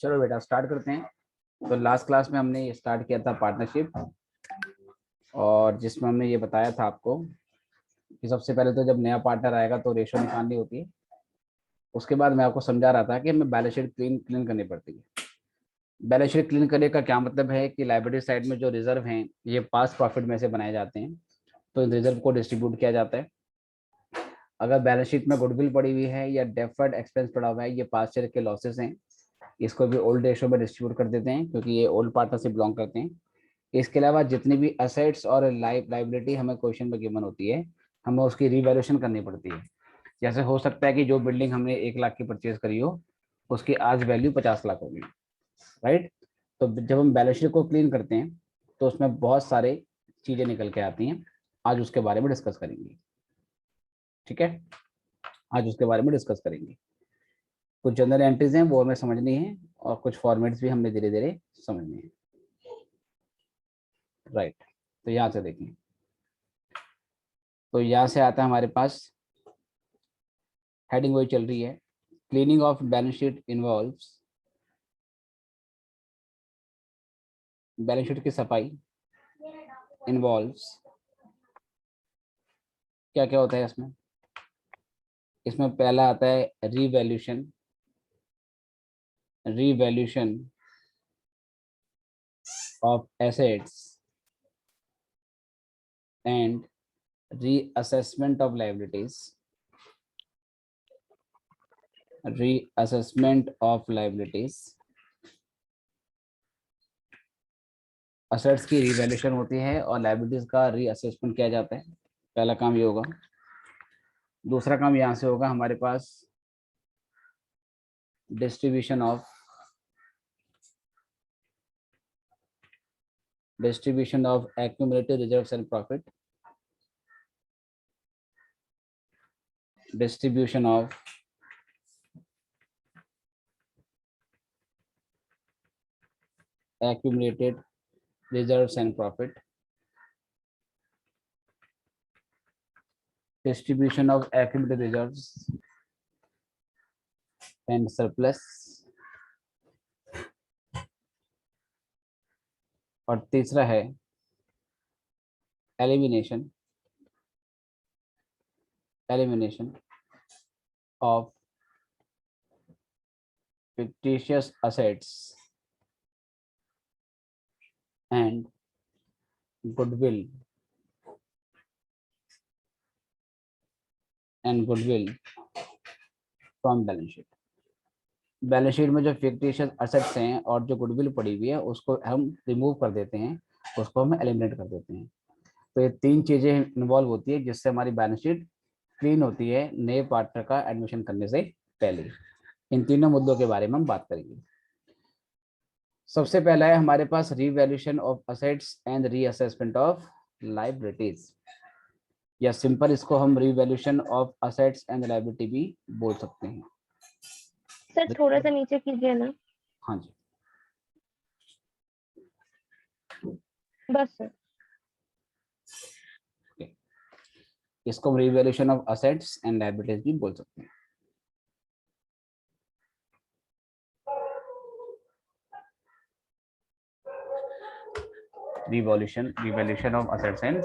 चलो बेटा स्टार्ट करते हैं। तो लास्ट क्लास में हमने ये स्टार्ट किया था पार्टनरशिप, और जिसमें हमने ये बताया था आपको कि सबसे पहले तो जब नया पार्टनर आएगा तो रेशो निकालनी होती है। उसके बाद मैं आपको समझा रहा था कि हमें बैलेंस शीट क्लीन करनी पड़ती है। बैलेंस शीट क्लीन करने का क्या मतलब है कि लाइबिलिटी साइड में जो रिजर्व हैं ये पास प्रॉफिट में से बनाए जाते हैं, तो इन रिजर्व को डिस्ट्रीब्यूट किया जाता है। अगर बैलेंस शीट में गुडविल पड़ी हुई है या डेफर्ड एक्सपेंस पड़ा हुआ है, ये पास्ट ईयर के लॉसेस हैं, इसको भी ओल्ड रेशो में डिस्ट्रीब्यूट कर देते हैं क्योंकि ये ओल्ड पार्टनर से बिलोंग करते हैं। इसके अलावा जितनी भी असेट्स और लाइबिलिटी हमें क्वेश्चन में गिवन होती है, हमें उसकी रिवैल्यूएशन करनी पड़ती है। जैसे हो सकता है कि जो बिल्डिंग हमने 1 लाख की परचेज करी हो उसकी आज वैल्यू 50 लाख होगी, राइट। तो जब हम बैलेंस शीट को क्लीन करते हैं तो उसमें बहुत सारे चीजें निकल के आती हैं। आज उसके बारे में डिस्कस करेंगे, ठीक है। आज उसके बारे में डिस्कस करेंगे। कुछ जनरल एंट्रीज हैं वो हमें समझनी है, और कुछ फॉर्मेट्स भी हमें धीरे धीरे समझने हैं, राइट। तो यहाँ से देखें, तो यहाँ से आता है हमारे पास हेडिंग वही चल रही है। Cleaning of balance sheet involves, balance sheet की सफाई इन्वॉल्व्स, क्या क्या होता है इसमें। इसमें पहला आता है revaluation, revaluation of assets and reassessment of liabilities, reassessment of liabilities. Assets की रीवैल्यूएशन होती है और लाइबिलिटीज का रीअसेसमेंट किया जाता है। पहला काम ये होगा। दूसरा काम यहाँ से होगा हमारे पास distribution of accumulated reserves and profit, distribution of accumulated reserves and profit, distribution of accumulated reserves and surplus, और तीसरा है elimination of fictitious assets and goodwill from balance sheet। Balance sheet में जो फिक्टिशियस असेट्स हैं और जो goodwill पड़ी हुई है उसको हम रिमूव कर देते हैं, उसको हम एलिमिनेट कर देते हैं। तो ये तीन चीजें इन्वॉल्व होती है जिससे हमारी बैलेंस शीट क्लीन होती है नए पार्टनर का एडमिशन करने से पहले। इन तीनों मुद्दों के बारे में हम बात करेंगे। सबसे पहला है हमारे पास revaluation of assets and reassessment of liabilities, या सिंपल इसको हम revaluation of assets and liability भी बोल सकते हैं। सर थोड़ा सा नीचे कीजिए ना। हाँ जी, बस सर। इसको हम revaluation of assets and liabilities भी बोल सकते हैं। revaluation of assets and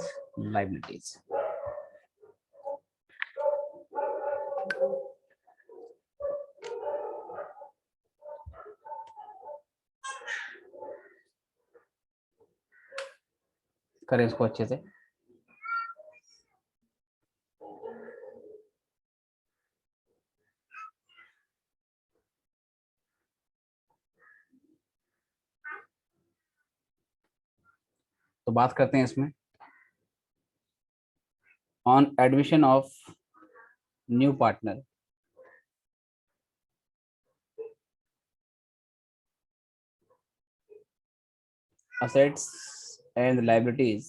liabilities। करें इसको अच्छे से। तो बात करते हैं इसमें on admission of new partner, assets and liabilities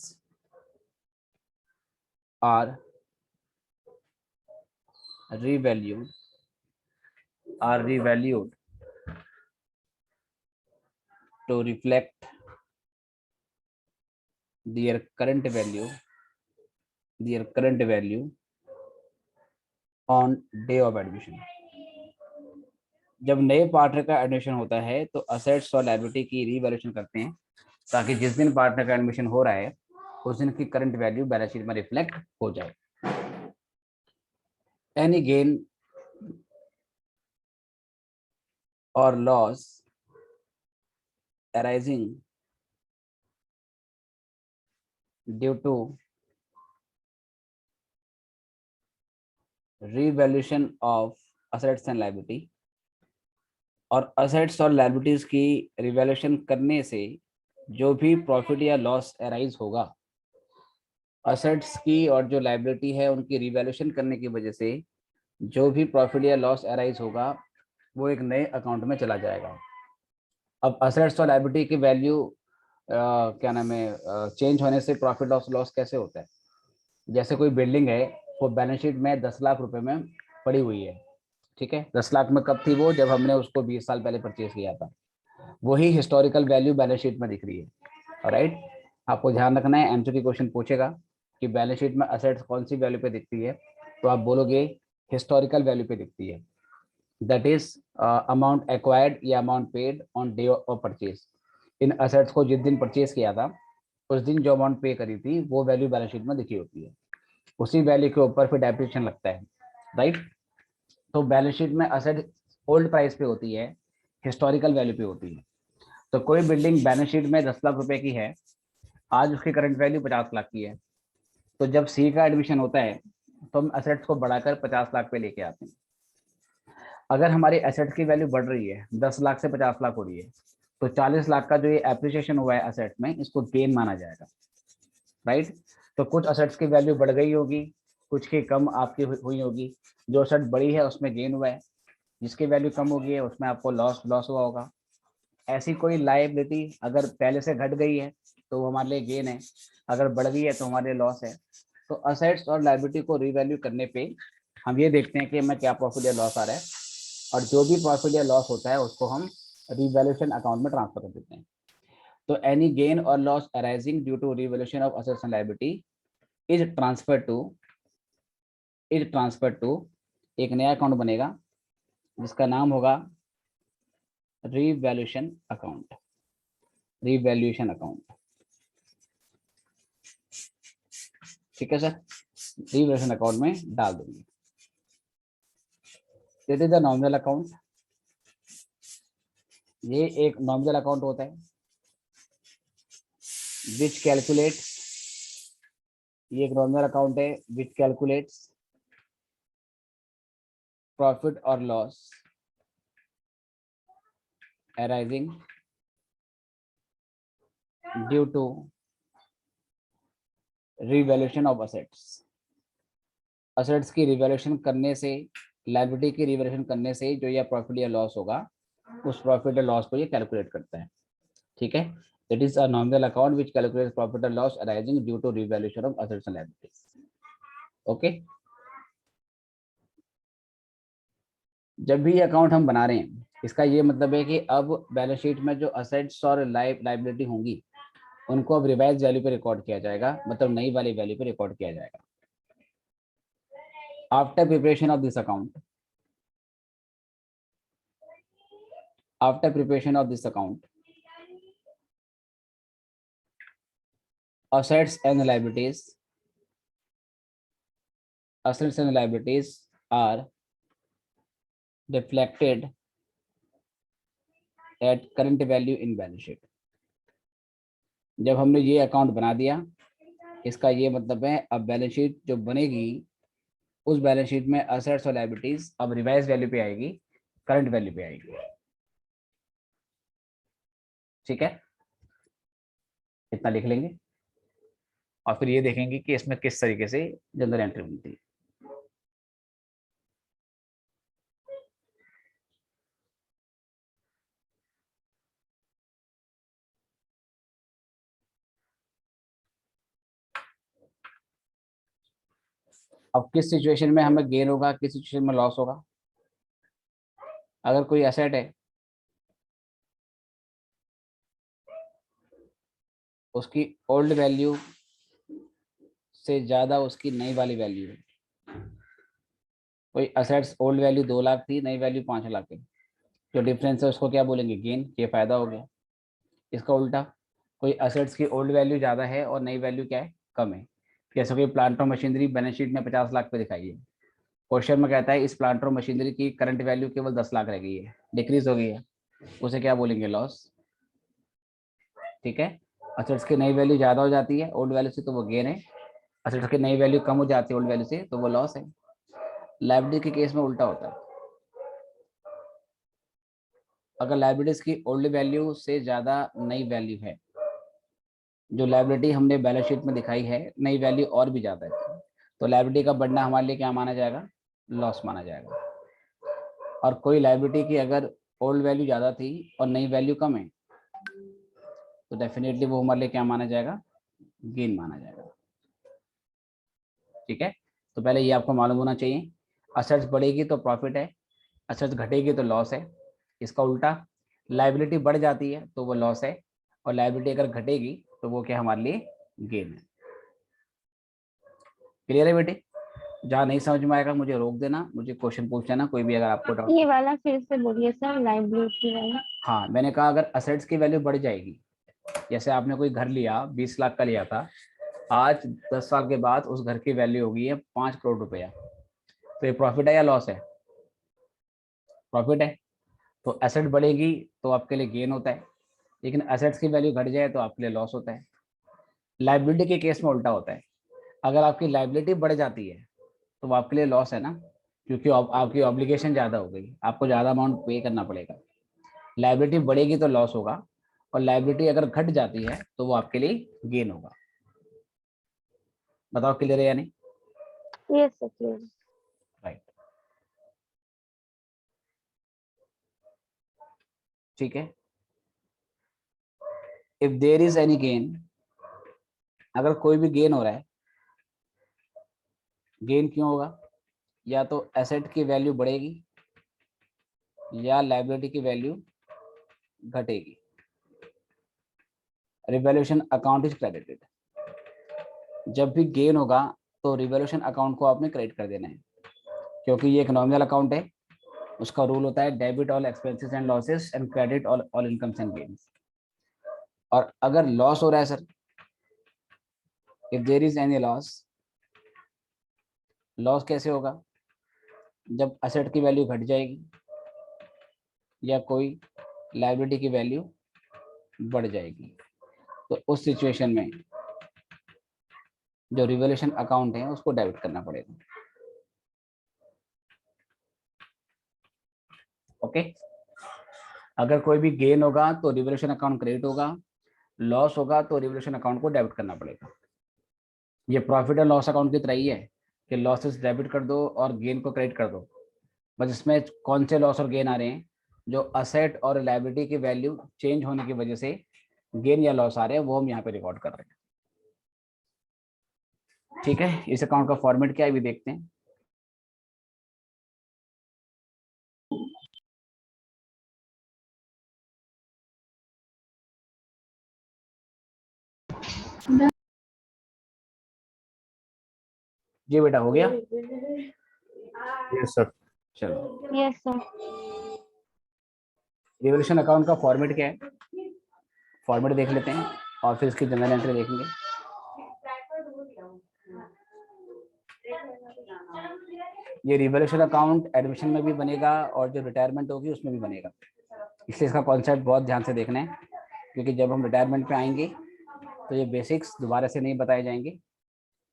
are revalued to reflect their current value on day of admission। जब नए पार्टनर का एडमिशन होता है तो असेट्स और लायबिलिटी की रीवैल्यूएशन करते हैं, ताकि जिस दिन पार्टनर का एडमिशन हो रहा है उस दिन की करंट वैल्यू बैलेंस शीट में रिफ्लेक्ट हो जाए। एनी गेन और loss arising due to revaluation of assets and liability, और असेट्स और लायबिलिटीज की रिवैल्यूएशन करने से जो भी प्रॉफिट या लॉस अराइज होगा, असेट्स की और जो लायबिलिटी है उनकी रिवैल्यूएशन करने की वजह से जो भी प्रॉफिट या लॉस अराइज होगा वो एक नए अकाउंट में चला जाएगा। अब असेट्स और लायबिलिटी की वैल्यू क्या नाम है चेंज होने से प्रॉफिट और लॉस कैसे होता है? जैसे कोई बिल्डिंग है, वो बैलेंस शीट में 10 लाख रुपए में पड़ी हुई है, ठीक है। 10 लाख में कब थी वो? जब हमने उसको 20 साल पहले परचेज किया था। वही हिस्टोरिकल वैल्यू बैलेंस शीट में दिख रही है, राइट। आपको ध्यान रखना है, एमसीक्यू क्वेश्चन पूछेगा कि बैलेंस शीट में असेट्स कौन सी वैल्यू पे दिखती है, तो आप बोलोगे हिस्टोरिकल वैल्यू पे दिखती है, दैट इज अमाउंट एक्वायर्ड या amount paid on day of purchase. In assets को जिस दिन परचेज किया था उस दिन जो अमाउंट पे करी थी वो वैल्यू बैलेंस शीट में दिखी होती है, उसी वैल्यू के ऊपर फिर डेप्रिसिएशन लगता है, राइट। तो बैलेंस शीट में असेट ओल्ड प्राइस पे होती है, हिस्टोरिकल वैल्यू पे होती है। तो कोई बिल्डिंग बैलेंस शीट में 10 लाख रुपए की है, आज उसकी करंट वैल्यू 50 लाख की है, तो जब सी का एडमिशन होता है तो हम असेट्स को बढ़ाकर 50 लाख पे लेके आते हैं। अगर हमारी एसेट्स की वैल्यू बढ़ रही है, 10 लाख से 50 लाख हो रही है, तो 40 लाख का जो ये एप्रिसिएशन हुआ है असेट में, इसको गेन माना जाएगा, राइट। तो कुछ असेट्स की वैल्यू बढ़ गई होगी, कुछ की कम आपकी हुई होगी। जो असेट बढ़ी है उसमें गेन हुआ है, जिसकी वैल्यू कम हो गई है उसमें आपको लॉस लॉस हुआ होगा। ऐसी कोई लायबिलिटी अगर पहले से घट गई है तो वो हमारे लिए गेन है, अगर बढ़ गई है तो हमारे लिए लॉस है। तो असेट्स और लायबिलिटी को रीवैल्यू करने पे हम ये देखते हैं कि हमें क्या प्रॉफिट या लॉस आ रहा है, और जो भी प्रॉफिट या लॉस होता है उसको हम रिवैल्यूएशन अकाउंट में ट्रांसफर कर देते हैं। तो एनी गेन और loss arising due to revaluation of assets and liability is transfer to एक नया अकाउंट बनेगा जिसका नाम होगा रिवैल्यूएशन अकाउंट। रिवैल्यूएशन अकाउंट, ठीक है सर। रिवैल्यूएशन अकाउंट में डाल देंगे। This is the nominal account. ये एक नॉमिनल अकाउंट होता है विच कैलकुलेट्स, ये एक नॉमिनल अकाउंट है विच कैलकुलेट्स प्रॉफिट और loss arising due to revaluation of assets. Assets की रिवैल्यूएशन करने से, लायबिलिटी की रिवैल्यूएशन करने से जो या प्रॉफिट या लॉस होगा, उस प्रॉफिट या लॉस को ये कैलकुलेट करता है, ठीक है। It is a nominal account which calculates profit or loss arising due to revaluation of assets and liabilities. Okay? जब भी ये अकाउंट हम बना रहे हैं, इसका ये मतलब है कि अब बैलेंस शीट में जो असेट्स और लाइबिलिटी होंगी उनको अब रिवाइज वैल्यू पे रिकॉर्ड किया जाएगा, मतलब नई वाली वैल्यू पे रिकॉर्ड किया जाएगा। After preparation of this account, after preparation of this account, assets and liabilities, assets and liabilities are reflected at current value in balance sheet। जब हमने ये अकाउंट बना दिया, इसका ये मतलब है अब बैलेंस शीट जो बनेगी उस बैलेंस शीट में असेट्स और लायबिलिटीज अब रिवाइज वैल्यू पे आएगी, करंट वैल्यू पे आएगी, ठीक है। इतना लिख लेंगे और फिर ये देखेंगे कि इसमें किस तरीके से जनरल एंट्री बनती है। अब किस सिचुएशन में हमें गेन होगा, किस सिचुएशन में लॉस होगा? अगर कोई एसेट है उसकी ओल्ड वैल्यू से ज्यादा उसकी नई वाली वैल्यू है, कोई असेट्स ओल्ड वैल्यू 2 लाख थी, नई वैल्यू 5 लाख है, जो डिफरेंस है उसको क्या बोलेंगे, गेन, ये फायदा हो गया। इसका उल्टा, कोई असेट्स की ओल्ड वैल्यू ज़्यादा है और नई वैल्यू क्या है, कम है। जैसे कोई प्लांट और मशीनरी बैलेंस शीट में 50 लाख पे दिखाई है, क्वेश्चन में कहता है इस प्लांट और मशीनरी की करंट वैल्यू केवल 10 लाख रह गई है, डिक्रीज हो गई है, उसे क्या बोलेंगे, लॉस। ठीक है। असेट्स की नई वैल्यू ज़्यादा हो जाती है ओल्ड वैल्यू से तो वो गेन है, असेट्स की नई वैल्यू कम हो जाती है ओल्ड वैल्यू से तो वो लॉस है। लायबिलिटी के केस में उल्टा होता है। अगर लायबिलिटीज की ओल्ड वैल्यू से ज़्यादा नई वैल्यू है, जो लायबिलिटी हमने बैलेंस शीट में दिखाई है नई वैल्यू और भी ज़्यादा है, तो लायबिलिटी का बढ़ना हमारे लिए क्या माना जाएगा, लॉस माना जाएगा। और कोई लायबिलिटी की अगर ओल्ड वैल्यू ज़्यादा थी और नई वैल्यू कम है तो डेफिनेटली वो हमारे लिए क्या माना जाएगा, गेन माना जाएगा। ठीक है। तो पहले ये आपको मालूम होना चाहिए, असेट्स बढ़ेगी तो प्रॉफिट है, असेट्स घटेगी तो लॉस है। इसका उल्टा, लायबिलिटी बढ़ जाती है तो वो लॉस है, और लायबिलिटी अगर घटेगी तो वो क्या हमारे लिए गेन है। क्लियर है बेटे? जहाँ नहीं समझ में आएगा मुझे रोक देना, मुझे क्वेश्चन पूछ लेना कोई भी अगर आपको डाउट। ये वाला फिर से बोलिए सर, लाइबिलिटी वाला। हाँ, मैंने कहा अगर असेट्स की वैल्यू बढ़ जाएगी, जैसे आपने कोई घर लिया 20 लाख का लिया था, आज 10 साल के बाद उस घर की वैल्यू हो गई है 5 करोड़ रुपया, तो ये प्रॉफिट है या लॉस है, प्रॉफिट है। तो एसेट बढ़ेगी तो आपके लिए गेन होता है, लेकिन एसेट्स की वैल्यू घट जाए तो आपके लिए लॉस होता है। लाइबिलिटी के केस में उल्टा होता है, अगर आपकी लाइबिलिटी बढ़ जाती है तो वो आपके लिए लॉस है ना, क्योंकि आपकी ऑब्लिगेशन ज़्यादा हो गई, आपको ज़्यादा अमाउंट पे करना पड़ेगा। लाइबिलिटी बढ़ेगी तो लॉस होगा, और लाइबिलिटी अगर घट जाती है तो वो आपके लिए गेन होगा। बताओ क्लियर है या नहीं? Yes sir, clear. राइट, ठीक है। If there is any gain, अगर कोई भी गेन हो रहा है, गेन क्यों होगा, या तो एसेट की वैल्यू बढ़ेगी या लाइबिलिटी की वैल्यू घटेगी। रिवैल्यूएशन अकाउंट इज क्रेडिटेड, जब भी गेन होगा तो रिवैल्यूएशन अकाउंट को आपने क्रेडिट कर देना है, क्योंकि ये एक नॉमिनल अकाउंट है। उसका रूल होता है debit all expenses and losses and credit all incomes and gains. और अगर लॉस हो रहा है sir, if there is any loss, loss कैसे होगा, जब असेट की वैल्यू घट जाएगी या कोई लायबिलिटी की वैल्यू बढ़ जाएगी, तो उस सिचुएशन में जो रिवैल्यूएशन अकाउंट है उसको डेबिट करना पड़ेगा। ओके। अगर कोई भी गेन होगा तो रिवैल्यूएशन अकाउंट क्रेडिट होगा, लॉस होगा तो रिवैल्यूएशन अकाउंट को डेबिट करना पड़ेगा। ये प्रॉफिट एंड लॉस अकाउंट की तरह ही है कि लॉसेस डेबिट कर दो और गेन को क्रेडिट कर दो, बस इसमें कौन से लॉस और गेन आ रहे हैं, जो असेट और लायबिलिटी की वैल्यू चेंज होने की वजह से गेन या लॉस आ रहे हैं वो हम यहाँ पे रिकॉर्ड कर रहे हैं। ठीक है, इस अकाउंट का फॉर्मेट क्या है भी देखते हैं। जी बेटा, हो गया? Yes sir. चलो, यस सर। रिवैल्यूएशन अकाउंट का फॉर्मेट क्या है, फॉर्मेट देख लेते हैं और फिर इसकी जनरल एंट्री देखेंगे। ये रिवैल्यूएशन अकाउंट एडमिशन में भी बनेगा और जो रिटायरमेंट होगी उसमें भी बनेगा, इसलिए इसका कॉन्सेप्ट बहुत ध्यान से देखना है, क्योंकि जब हम रिटायरमेंट पे आएंगे तो ये बेसिक्स दोबारा से नहीं बताए जाएंगे,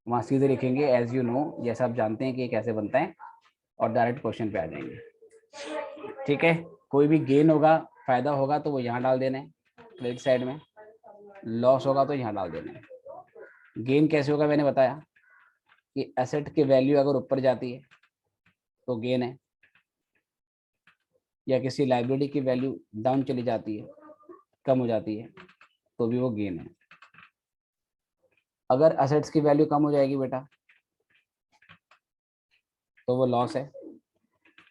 वहाँ सीधे लिखेंगे एज यू नो, जैसा आप जानते हैं कि ये कैसे बनता है, और डायरेक्ट क्वेश्चन पे आ जाएंगे। ठीक है। कोई भी गेन होगा, फायदा होगा तो वो यहाँ डाल देना है क्रेडिट साइड में, लॉस होगा तो यहाँ डाल देना है। गेन कैसे होगा मैंने बताया कि एसेट की वैल्यू अगर ऊपर जाती है तो गेन है, या किसी लाइबिलिटी की वैल्यू डाउन चली जाती है, कम हो जाती है, तो भी वो गेन है। अगर एसेट्स की वैल्यू कम हो जाएगी बेटा तो वो लॉस है,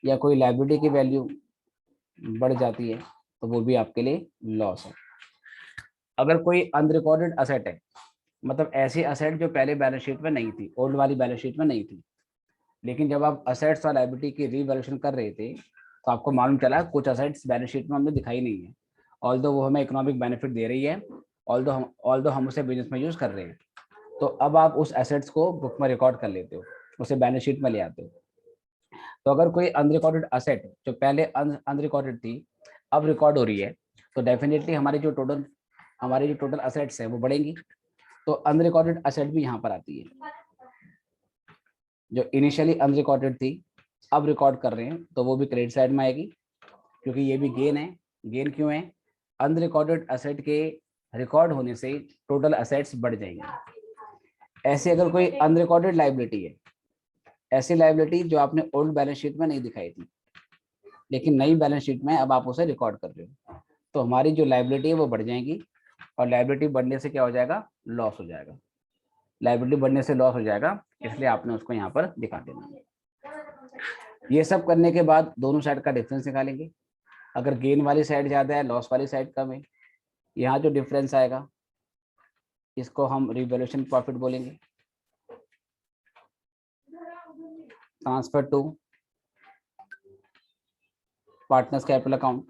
या कोई लाइबिलिटी की वैल्यू बढ़ जाती है तो वो भी आपके लिए लॉस है। अगर कोई अनरिकॉर्डेड असेट है, मतलब ऐसी असेट जो पहले बैलेंस शीट में नहीं थी, ओल्ड वाली बैलेंस शीट में नहीं थी, लेकिन जब आप असेट्स और लायबिलिटी की रीवैल्यूएशन कर रहे थे तो आपको मालूम चला कुछ असेट्स बैलेंस शीट में हमने दिखाई नहीं है, ऑल्दो वो हमें इकोनॉमिक बेनिफिट दे रही है, ऑल्दो हम उसे बिजनेस में यूज कर रहे हैं। तो अब आप उस एसेट्स को बुक में रिकॉर्ड कर लेते हो, उसे बैलेंस शीट में ले आते हो। तो अगर कोई अनरिकॉर्डेड असेट जो पहले अनरिकॉर्डेड थी अब रिकॉर्ड हो रही है, तो डेफिनेटली हमारी जो टोटल असेट्स है वो बढ़ेंगी। तो अनरिकॉर्डेड असेट भी यहाँ पर आती है, जो इनिशियली अनरिकॉर्डेड थी अब रिकॉर्ड कर रहे हैं, तो वो भी क्रेडिट साइड में आएगी, क्योंकि ये भी गेन है। गेन क्यों है? अनरिकॉर्डेड असेट के रिकॉर्ड होने से टोटल असेट्स बढ़ जाएंगे। ऐसे अगर कोई अनरिकॉर्डेड लाइबिलिटी है, ऐसी लाइबिलिटी जो आपने ओल्ड बैलेंस शीट में नहीं दिखाई थी, लेकिन नई बैलेंस शीट में अब आप उसे रिकॉर्ड कर रहे हो, तो हमारी जो लाइबिलिटी है वो बढ़ जाएगी, और लाइबिलिटी बढ़ने से क्या हो जाएगा? लॉस हो जाएगा। लाइबिलिटी बढ़ने से लॉस हो जाएगा, इसलिए आपने उसको यहाँ पर दिखा देना। ये सब करने के बाद दोनों साइड का डिफरेंस निकालेंगे। अगर गेन वाली साइड ज्यादा है, लॉस वाली साइड कम है, यहाँ जो डिफरेंस आएगा इसको हम रिवैल्यूएशन प्रॉफिट बोलेंगे। Transfer to partners capital account,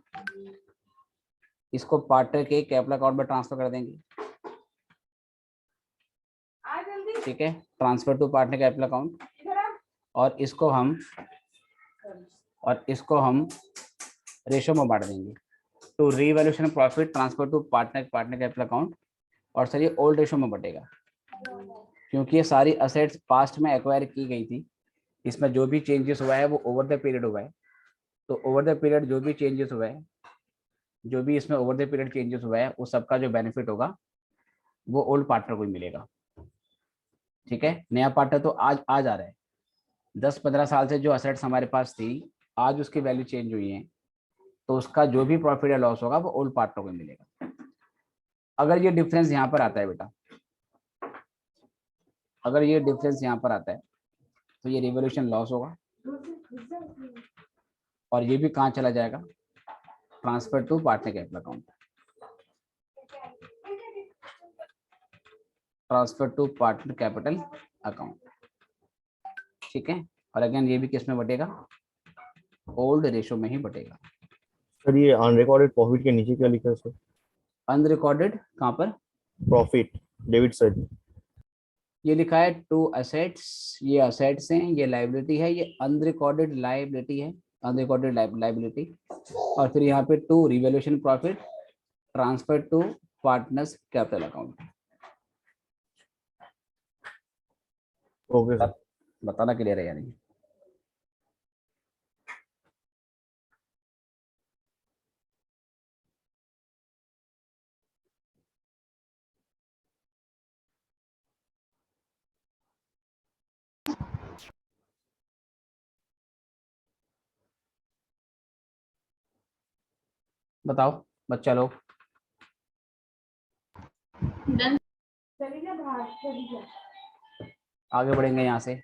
इसको पार्टनर के कैपिटल अकाउंट में ट्रांसफर कर देंगे। ठीक है, transfer to partner capital account, और इसको हम रेशो में बांट देंगे। तो revaluation profit transfer to partner capital account, और सर ये ओल्ड रेशो में बटेगा, क्योंकि ये सारी असेट्स पास्ट में एक्वायर की गई थी। इसमें जो भी चेंजेस हुआ है वो ओवर द पीरियड हुआ है, तो ओवर द पीरियड जो भी चेंजेस हुआ है, जो भी इसमें ओवर द पीरियड चेंजेस हुआ है, उस सबका जो बेनिफिट होगा वो ओल्ड पार्टनर को ही मिलेगा। ठीक है, नया पार्टनर तो आज आ रहा है, 10-15 साल से जो असेट्स हमारे पास थी, आज उसकी वैल्यू चेंज हुई है, तो उसका जो भी प्रॉफिट या लॉस होगा वो ओल्ड पार्टनर को मिलेगा। अगर ये डिफरेंस यहाँ पर आता है बेटा, अगर ये डिफरेंस यहाँ पर आता है, तो ये रिवॉल्यूशन लॉस होगा, और ये भी कहाँ चला जाएगा? Transfer to partner capital account. Transfer to partner capital account. ठीक है, और अगेन ये भी किस में बटेगा? ओल्ड रेशो में ही बटेगा। सर ये अनरिकॉर्डेड प्रॉफिट के नीचे क्या लिखा है सर? अनरिकॉर्डेड कहाँ पर? Profit debit side. ये लिखा है टू असेट्स, ये असेट्स हैं, ये लाइबिलिटी है, ये अनरिकॉर्डेड लाइबिलिटी है, अनरिकॉर्डेड लाइबिलिटी। और फिर यहाँ पे to revaluation profit transfer to partners capital account. Okay sir. बताना क्लियर है या नहीं? बताओ बच्चा लोग। आगे बढ़ेंगे यहाँ से।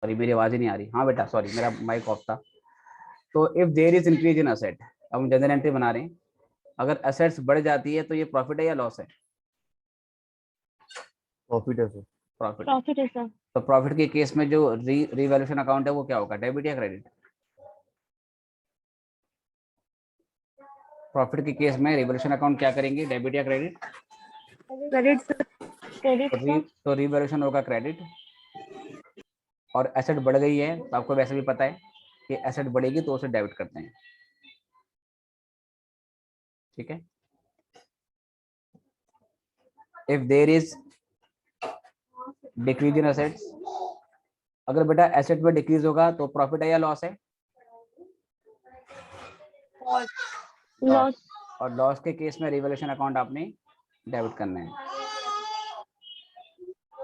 सॉरी मेरी आवाज ही नहीं आ रही। हाँ बेटा सॉरी, मेरा माइक ऑफ था। तो if there is increase in asset, अब हम जनरल एंट्री बना रहे हैं, अगर असेट्स बढ़ जाती है तो ये प्रॉफिट है या लॉस है? प्रॉफिट है सर। प्रॉफिट। प्रॉफिट है सर। तो प्रॉफिट के केस में जो रिवैल्यूएशन अकाउंट है वो क्या होगा? डेबिट या क्रेडिट? प्रॉफिट के केस में रिवैल्यूएशन अकाउंट क्या करेंगे? डेबिट या credit? Credit sir. Credit sir. तो रिवैल्यूएशन होगा क्रेडिट। और एसेट बढ़ गई है तो आपको वैसे भी पता है कि एसेट बढ़ेगी तो उसे डेबिट करते हैं। ठीक है, if there is decrease in assets, अगर बेटा एसेट में डिक्रीज होगा तो प्रॉफिट है या लॉस है? लॉस। और लॉस के केस में रिवैल्यूएशन अकाउंट आपने डेबिट करना है।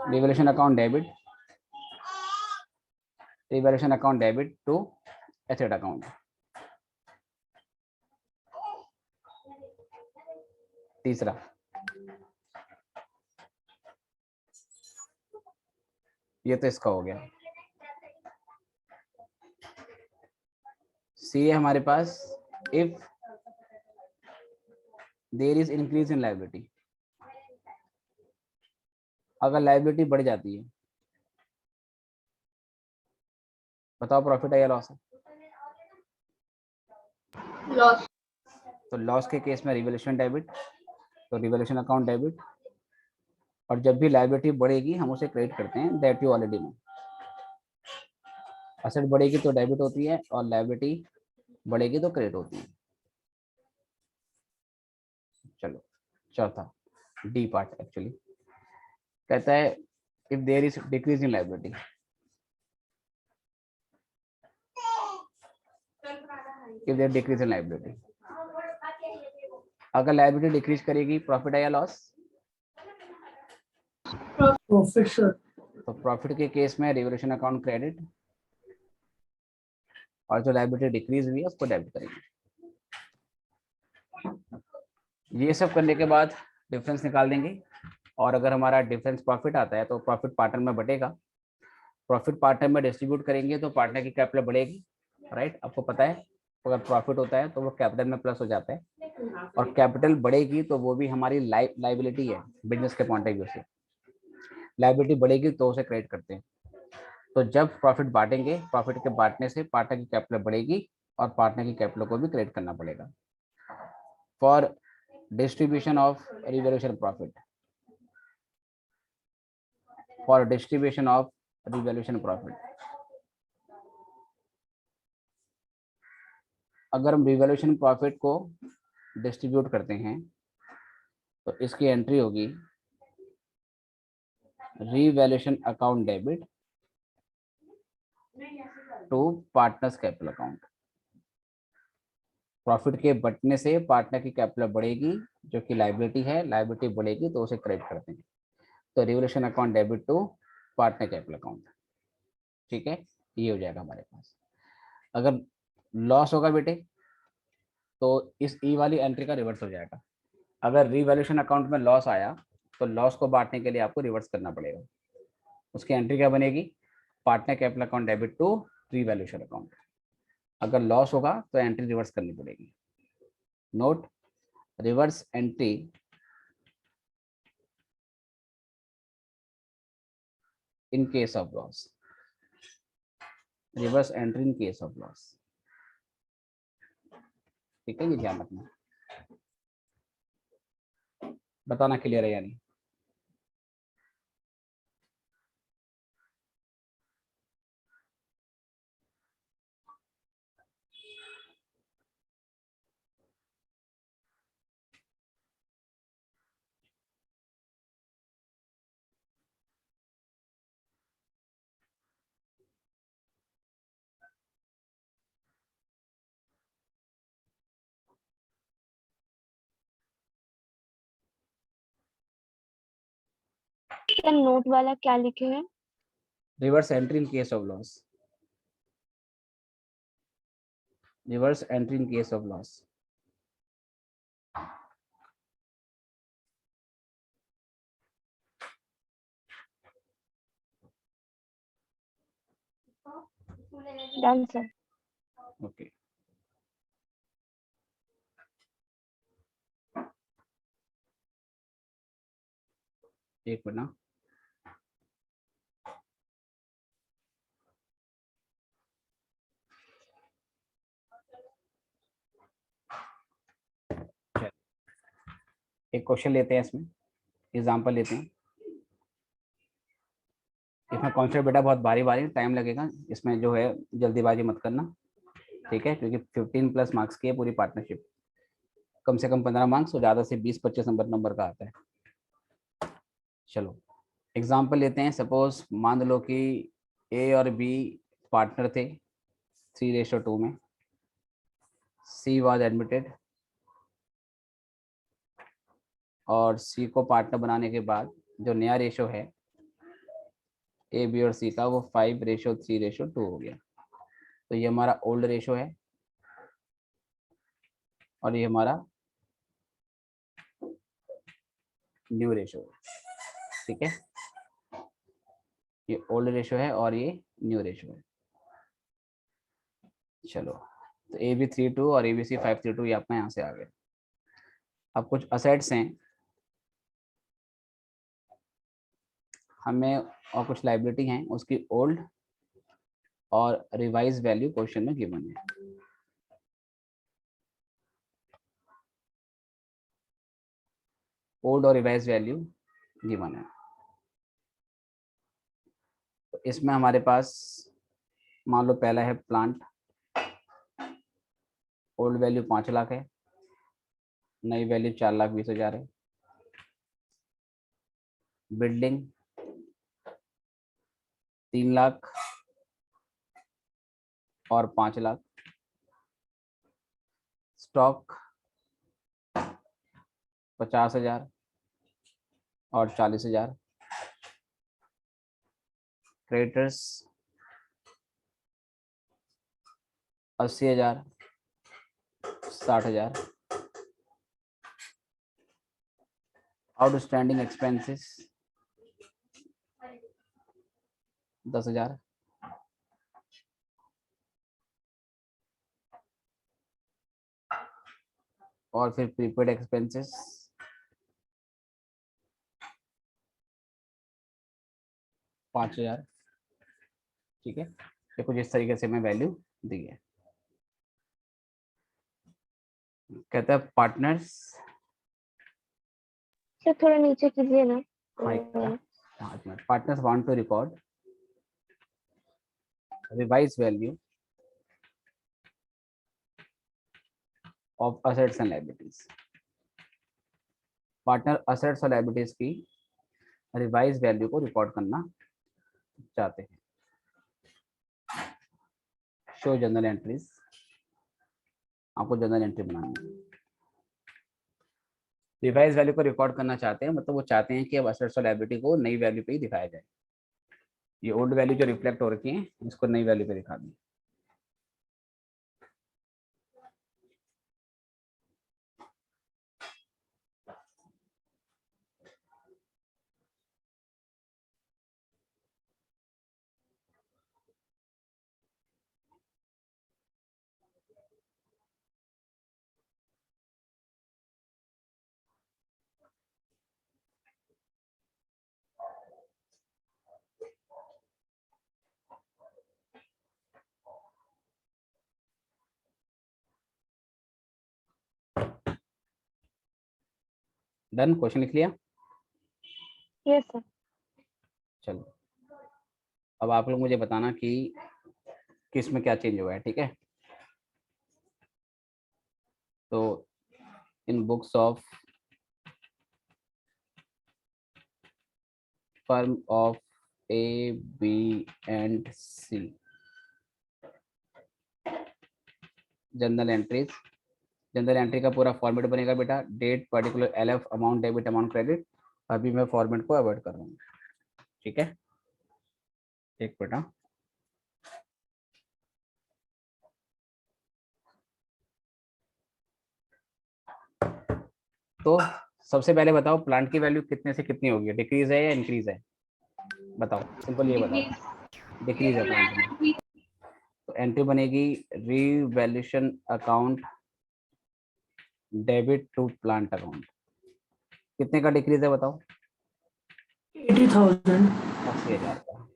Revaluation account debit, revaluation account debit to asset account. तीसरा, ये तो इसका हो गया। सी है हमारे पास, if there is increase in liability, अगर लायबिलिटी बढ़ जाती है, बताओ प्रॉफिट है या लॉस है? लॉस। तो लॉस के केस में रिवैल्यूएशन डेबिट, तो रिवैल्यूएशन अकाउंट डेबिट, और जब भी लायबिलिटी बढ़ेगी हम उसे क्रेडिट करते हैं, that you already know. Asset बढ़ेगी तो डेबिट होती है और लायबिलिटी बढ़ेगी तो क्रेडिट होती है। चलो चौथा, डी पार्ट एक्चुअली कहता है if there is decrease in liability, if there decrease in liability, अगर लायबिलिटी डिक्रीज करेगी प्रॉफिट है या लॉस? Profit sir. तो प्रॉफिट के केस में रिवैल्यूएशन अकाउंट क्रेडिट, और जो लायबिलिटी डिक्रीज हुई है उसको डेबिट करेंगे। ये सब करने के बाद डिफरेंस निकाल देंगे, और अगर हमारा डिफरेंस प्रॉफिट आता है तो प्रॉफिट पार्टनर में बटेगा, प्रॉफिट पार्टनर में डिस्ट्रीब्यूट करेंगे तो पार्टनर की कैपिटल बढ़ेगी, राइट? आपको पता है अगर प्रॉफिट होता है तो वो कैपिटल में प्लस हो जाता है, और कैपिटल बढ़ेगी तो वो भी हमारी लाइबिलिटी है बिजनेस के पॉइंट ऑफ व्यू से। लाइबिलिटी बढ़ेगी तो उसे क्रेडिट करते हैं। तो जब प्रॉफिट बांटेंगे, प्रॉफिट के बांटने से पार्टनर की कैपिटल बढ़ेगी और पार्टनर की कैपिटल को भी क्रेडिट करना पड़ेगा। For distribution of revaluation profit, for distribution of revaluation profit, अगर हम रिवैल्यूएशन प्रॉफिट को डिस्ट्रीब्यूट करते हैं तो इसकी एंट्री होगी revaluation account debit to partners capital account. Profit के बटने से पार्टनर की कैपिटल बढ़ेगी जो कि लायबिलिटी है, लायबिलिटी बढ़ेगी तो उसे क्रेडिट करते हैं। तो revaluation account debit to partner capital account, ठीक है, ये हो जाएगा हमारे पास। अगर लॉस होगा बेटे तो इस ई वाली एंट्री का रिवर्स हो जाएगा। अगर रिवैल्यूएशन अकाउंट में लॉस आया तो लॉस को बांटने के लिए आपको रिवर्स करना पड़ेगा। उसकी एंट्री क्या बनेगी? Partner capital account debit to revaluation account. अगर लॉस होगा तो एंट्री रिवर्स करनी पड़ेगी। Note, reverse entry in case of loss, reverse entry in case of loss, ठीक है, ये ध्यान रखना। बताना क्लियर है या नहीं? सर नोट वाला क्या लिखे हैं? Reverse entry in case of loss, reverse entry in case of loss. Done sir. Okay, एक मिनट, एक क्वेश्चन लेते हैं, इसमें एग्जांपल लेते हैं। इसमें कॉन्सेप्ट बेटा बहुत भारी भारी टाइम लगेगा, इसमें जो है जल्दीबाजी मत करना, ठीक है, क्योंकि 15 प्लस मार्क्स की है पूरी पार्टनरशिप। कम से कम 15 मार्क्स और ज़्यादा से 20-25 नंबर का आता है। चलो एग्जाम्पल लेते हैं। सपोज मान लो कि ए और बी पार्टनर थे 3:2 में। सी वाज एडमिटेड और सी को पार्टनर बनाने के बाद जो नया रेशो है ए बी और सी का वो 5:3:2 हो गया। तो ये हमारा ओल्ड रेशो है और ये हमारा न्यू रेशो है। ठीक है, ये ओल्ड रेशो है और ये न्यू रेशो है। चलो, तो ए बी 3:2 और ए बी सी 5:3:2 ये अपना यहाँ से आ गया। अब कुछ असेट्स हैं हमें और कुछ लाइबिलिटी हैं, उसकी ओल्ड और रिवाइज वैल्यू क्वेश्चन में गिवन है। ओल्ड और रिवाइज वैल्यू गिवन है। तो इसमें हमारे पास मान लो पहला है प्लांट, ओल्ड वैल्यू 5 लाख है, नई वैल्यू 4,20,000 है। बिल्डिंग 3 लाख और 5 लाख। स्टॉक 50,000 और 40,000। क्रेडिटर्स 80,000 60,000। Outstanding expenses 10,000। और फिर प्रीपेड एक्सपेंसेस 5,000। ठीक है, ये कुछ इस तरीके से मैं वैल्यू दी है। कहता है पार्टनर्स। सर थोड़ा नीचे कीजिए ना। Partners want to record revise value of assets and liabilities. Partner assets और लायबिलिटीज की रिवाइज वैल्यू को रिकॉर्ड करना चाहते हैं। शो जर्नल एंट्रीज, आपको जर्नल एंट्री बनानी है। रिवाइज वैल्यू को रिकॉर्ड करना चाहते हैं मतलब वो चाहते हैं कि अब असेट्स और लायबिलिटी को नई वैल्यू पे ही दिखाया जाए। ये ओल्ड वैल्यू जो रिफ्लेक्ट हो रखी है इसको नई वैल्यू पे दिखा दी। डन, क्वेश्चन लिख लिया। Yes sir. चलो, अब आप लोग मुझे बताना कि किस में क्या चेंज हुआ है। ठीक है, तो in books of firm of A B and C journal entries. Journal entry का पूरा फॉर्मेट बनेगा बेटा, date, particular, LF, amount, debit, amount, credit. अभी मैं फॉर्मेट को अवॉइड कर रहा हूँ। ठीक है, एक बेटा। तो सबसे पहले बताओ प्लांट की वैल्यू कितने से कितनी होगी, डिक्रीज है या इंक्रीज है? बताओ, सिंपल ये बताओ। डिक्रीज है प्लांट में, तो एंट्री बनेगी revaluation account debit to plant account. कितने का डिक्रीज है बताओ? 80,000। 80,000 का।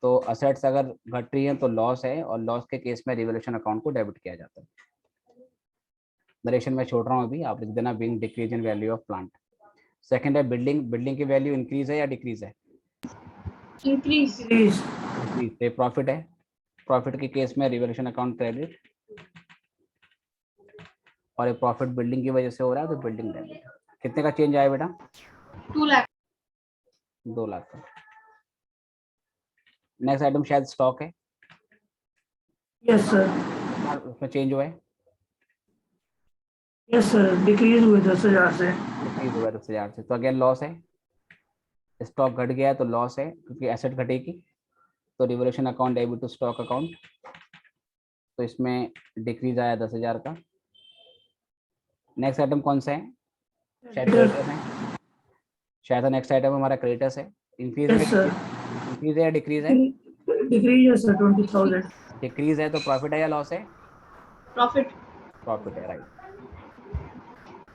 तो असेट्स अगर घट रही है तो लॉस है, और लॉस के केस में रिवैल्यूएशन अकाउंट को डेबिट किया जाता है। नरेशन में छोड़ रहा हूँ अभी, आप लिख देना being decrease in value of plant. Second है बिल्डिंग। बिल्डिंग की वैल्यू इंक्रीज है या डिक्रीज है? इंक्रीज। इंक्रीज। तो प्रॉफिट है, प्रॉफिट के केस में रिवैल्यूएशन अकाउंट क्रेडिट, और ये प्रॉफिट बिल्डिंग की वजह से हो रहा है तो बिल्डिंग डेबिट। कितने का चेंज आया बेटा? 2 लाख। 2 लाख का। नेक्स्ट आइटम शायद स्टॉक है, यस सर। उसमें चेंज हुआ है, यस सर, डिक्रीज हुए 10,000 से। डिक्रीज हुआ है 10,000 से, तो अगेन लॉस है। स्टॉक घट गया है तो लॉस है, क्योंकि एसेट घटेगी, तो revaluation account debit to stock account, तो इसमें डिक्रीज आया 10,000 का। नेक्स्ट आइटम कौन सा है? शायद क्रेडिटर्स है, शायद नेक्स्ट आइटम हमारा क्रेडिटर्स है। इंक्रीज है, यस सर। इंक्रीज है या डिक्रीज है? डिक्रीज है सर 20,000। डिक्रीज है तो प्रॉफिट है या लॉस है? Profit. प्रॉफिट है, राइट।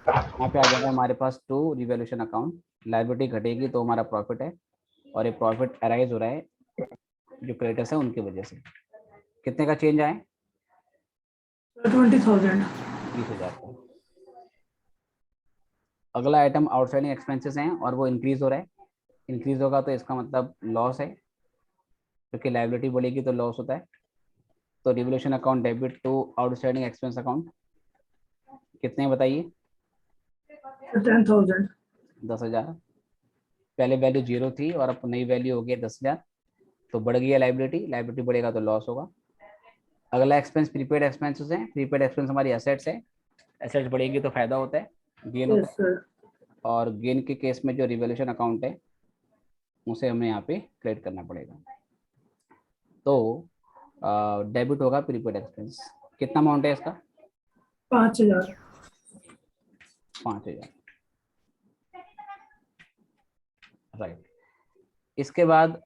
यहाँ पे आ जाएगा हमारे पास टू रिवोल्यूशन अकाउंट, लायबिलिटी घटेगी तो हमारा प्रॉफिट है, और ये प्रॉफिट अराइज हो रहा है जो क्रेडिटर्स है उनकी वजह से। कितने का चेंज आए? 20,000। 20,000 का। अगला आइटम आउटस्टैंडिंग एक्सपेंसेस हैं और वो इंक्रीज हो रहा है, इंक्रीज होगा तो इसका मतलब लॉस है, क्योंकि लायबिलिटी बढ़ेगी तो लॉस होता है। तो revaluation account debit to outstanding expense account, कितने बताइए? 10,000। 10,000। पहले वैल्यू 0 थी और अब नई वैल्यू हो गई 10,000, तो बढ़ गई है लायबिलिटी, लायबिलिटी बढ़ेगा तो लॉस होगा। अगला एक्सपेंस प्रीपेड एक्सपेंसेस हैं, प्रीपेड एक्सपेंस हमारी एसेट्स है, एसेट्स बढ़ेगी तो फायदा होता है, गेन होता यस है, सर। और गेन के केस में जो रिवोल्यूशन अकाउंट है उसे हमें यहाँ पे क्रेडिट करना पड़ेगा। तो डेबिट होगा प्रीपेड एक्सपेंस। कितना अमाउंट है इसका? 5,000। 5,000, राइट। इसके बाद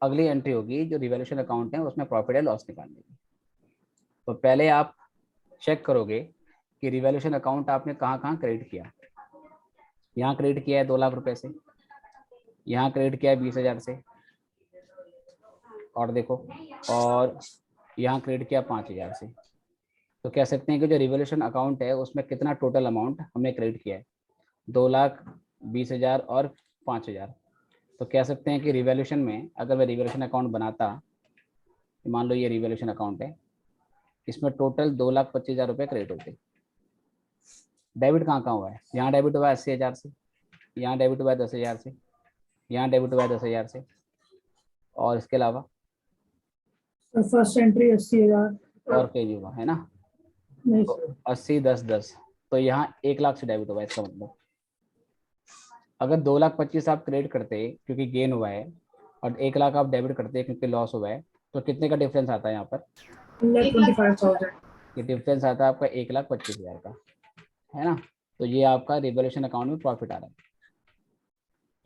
अगली एंट्री होगी जो रिवोल्यूशन अकाउंट है, उसमें प्रॉफिट या लॉस निकालने की। तो पहले आप चेक करोगे कि रिवोल्यूशन अकाउंट आपने कहाँ कहाँ क्रेडिट किया। यहाँ क्रेडिट किया है 2 लाख रुपए से, यहाँ क्रेडिट किया है 20,000 से, और देखो, और यहाँ क्रेडिट किया 5,000 से। तो कह सकते हैं कि जो रिवोल्यूशन अकाउंट है उसमें कितना टोटल अमाउंट हमने क्रेडिट किया है? 2,20,000 और 5,000। तो कह सकते हैं कि रिवोल्यूशन में अगर मैं रिवोल्यूशन अकाउंट बनाता, मान लो ये रिवोल्यूशन अकाउंट है, इसमें टोटल 2,25,000 रुपये क्रेडिट होते। डेबिट कहाँ कहाँ हुआ है? यहाँ डेबिट हुआ है 80,000 से, यहाँ डेबिट हुआ है 10,000 से, यहाँ डेबिट हुआ है 10,000 से, और इसके अलावा फर्स्ट एंट्री 80,000। और कहीं नहीं हुआ है ना। नहीं तो सर। 80, 10, 10, तो यहाँ 1 लाख से डेबिट हुआ है। इसका मतलब अगर 2,25,000 आप क्रेडिट करते क्योंकि गेन हुआ है, और 1 लाख आप डेबिट करते क्योंकि लॉस हुआ है, तो कितने का डिफरेंस आता है यहाँ पर? 1,25,000। ये डिफरेंस आता है आपका 1,25,000 का, है ना। तो ये आपका रिवोल्यूशन अकाउंट में प्रॉफिट आ रहा है,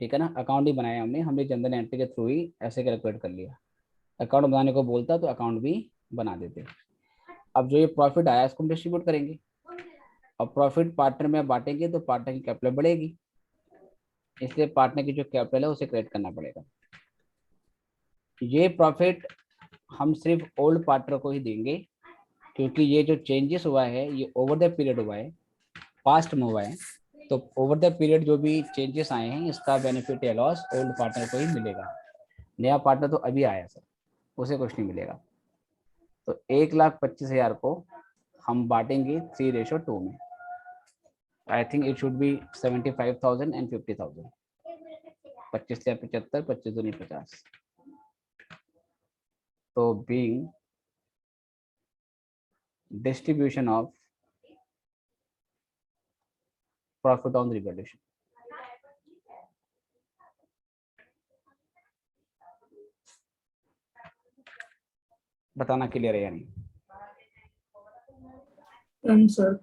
ठीक है ना। अकाउंट ही बनाया हमने जनरल एंट्री के थ्रू ही ऐसे कैलकुलेट कर लिया। अकाउंट बनाने को बोलता तो अकाउंट भी बना देते। अब जो ये प्रॉफिट आया इसको हम डिस्ट्रीब्यूट करेंगे, और प्रॉफिट पार्टनर में बांटेंगे तो पार्टनर की कैपिटल बढ़ेगी, इसलिए पार्टनर की जो कैपिटल है उसे क्रेडिट करना पड़ेगा। ये प्रॉफिट हम सिर्फ ओल्ड पार्टनर को ही देंगे, क्योंकि ये जो चेंजेस हुआ है ये ओवर द पीरियड हुआ है, पास्ट में हुआ है। तो ओवर द पीरियड जो भी चेंजेस आए हैं इसका बेनिफिट या लॉस ओल्ड पार्टनर को ही मिलेगा। नया पार्टनर तो अभी आया सर, उसे कुछ नहीं मिलेगा। तो 1,25,000 को हम बांटेंगे 3:2 में। I think it should be 75,000 and 50,000। 25 या 75, 25 दूनी 50। तो being distribution of profit on revolution, बताना क्लियर है या नहीं? सर।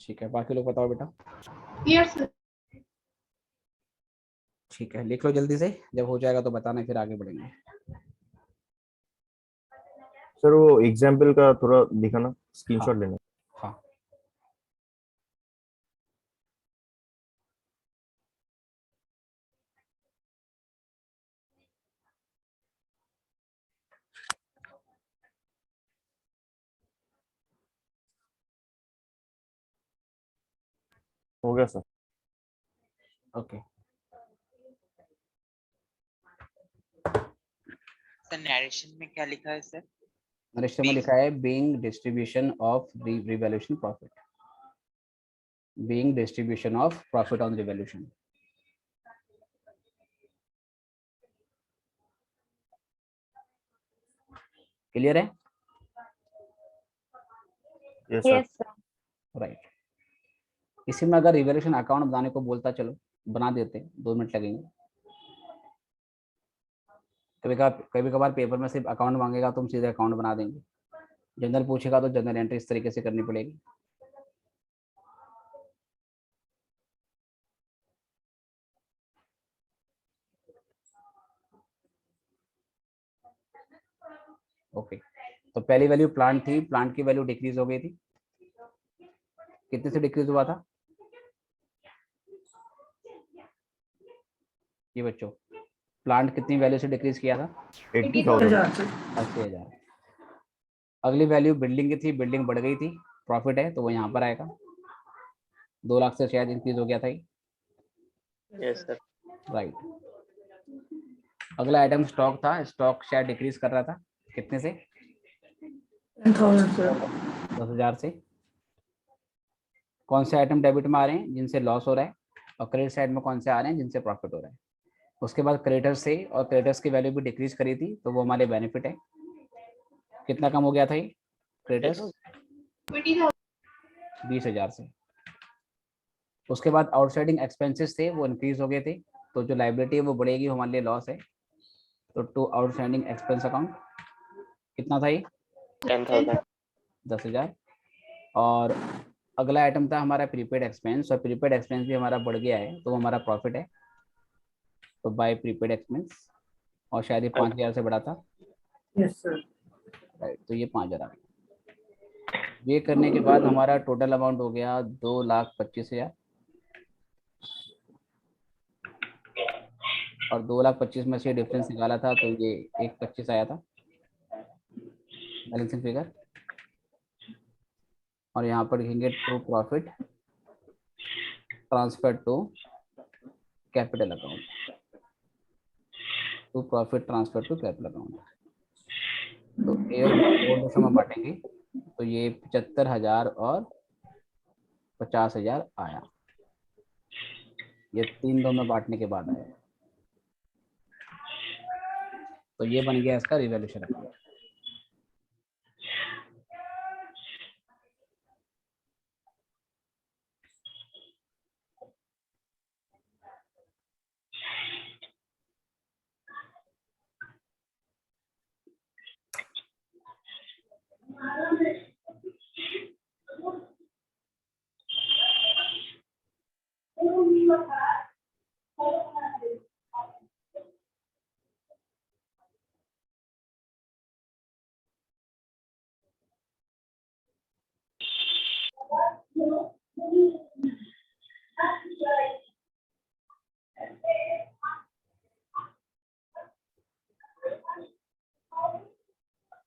ठीक है, बाकी लोग बताओ बेटा। Yes, sir. ठीक है, लिख लो जल्दी से, जब हो जाएगा तो बताना, फिर आगे बढ़ेंगे। सर वो एग्जाम्पल का थोड़ा दिखाना, स्क्रीनशॉट हाँ। लेना। हाँ, हो गया सर। ओके। सर नरेशन में क्या लिखा है सर? रजिस्टर में लिखा है being distribution of revolution profit, being distribution of profit on revolution. Clear है? Yes sir. Yes sir. Right. इसी में अगर रिवैल्यूएशन अकाउंट बनाने को बोलता, चलो बना देते, 2 मिनट लगेंगे। कभी कभार पेपर में सिर्फ अकाउंट मांगेगा तो हम सीधे अकाउंट बना देंगे, जनरल पूछेगा तो जनरल एंट्री इस तरीके से करनी पड़ेगी। ओके, तो पहली वैल्यू प्लांट थी, प्लांट की वैल्यू डिक्रीज हो गई थी, कितने से डिक्रीज हुआ था ये बच्चों? प्लांट कितनी वैल्यू से डिक्रीज किया था? 80,000। 80,000 से 80,000। अगली वैल्यू बिल्डिंग की थी, बिल्डिंग बढ़ गई थी, प्रॉफिट है तो वो यहाँ पर आएगा, 2 लाख से शायद इंक्रीज हो गया था। Yes sir. राइट। अगला आइटम स्टॉक था, स्टॉक शायद डिक्रीज कर रहा था, कितने से? 10,000 सर। 10,000 से। कौन से आइटम डेबिट में आ रहे हैं? जिनसे लॉस हो रहा है, और क्रेडिट साइड में कौन से आ रहे हैं? जिनसे प्रॉफिट हो रहा है। उसके बाद क्रेडिटर्स से, और क्रेडिटर्स की वैल्यू भी डिक्रीज करी थी तो वो हमारे बेनिफिट है। कितना कम हो गया था ये क्रेडिटर्स? 20,000. 20,000 से। उसके बाद आउटसाइडिंग एक्सपेंसेस थे, वो इंक्रीज हो गए थे, तो जो लाइबिलिटी है वो बढ़ेगी, हमारे लिए लॉस है। तो टू आउटस्टैंडिंग एक्सपेंस अकाउंट कितना था ये? 10,000। 10,000। और अगला आइटम था हमारा प्रीपेड एक्सपेंस, और प्रीपेड एक्सपेंस भी हमारा बढ़ गया है तो वो हमारा प्रॉफिट है, तो बाय प्रीपेड एक्सपेंस, और शायद ये 5,000 से बढ़ा था। Yes sir. राइट, तो ये 5,000 आ गया। ये करने के बाद हमारा टोटल अमाउंट हो गया 2,25,000, और 2,25,000 में से डिफरेंस निकाला था तो ये 1,25,000 आया था बैलेंसिंग फिगर। और यहाँ पर लिखेंगे to profit transfer to capital account, to profit transfer to capital account. तो ए और बी समय बांटेंगे तो ये 75,000 और 50,000 आया, ये 3 में बांटने के बाद आया, तो ये बन गया इसका रिवैल्यूएशन अकाउंट।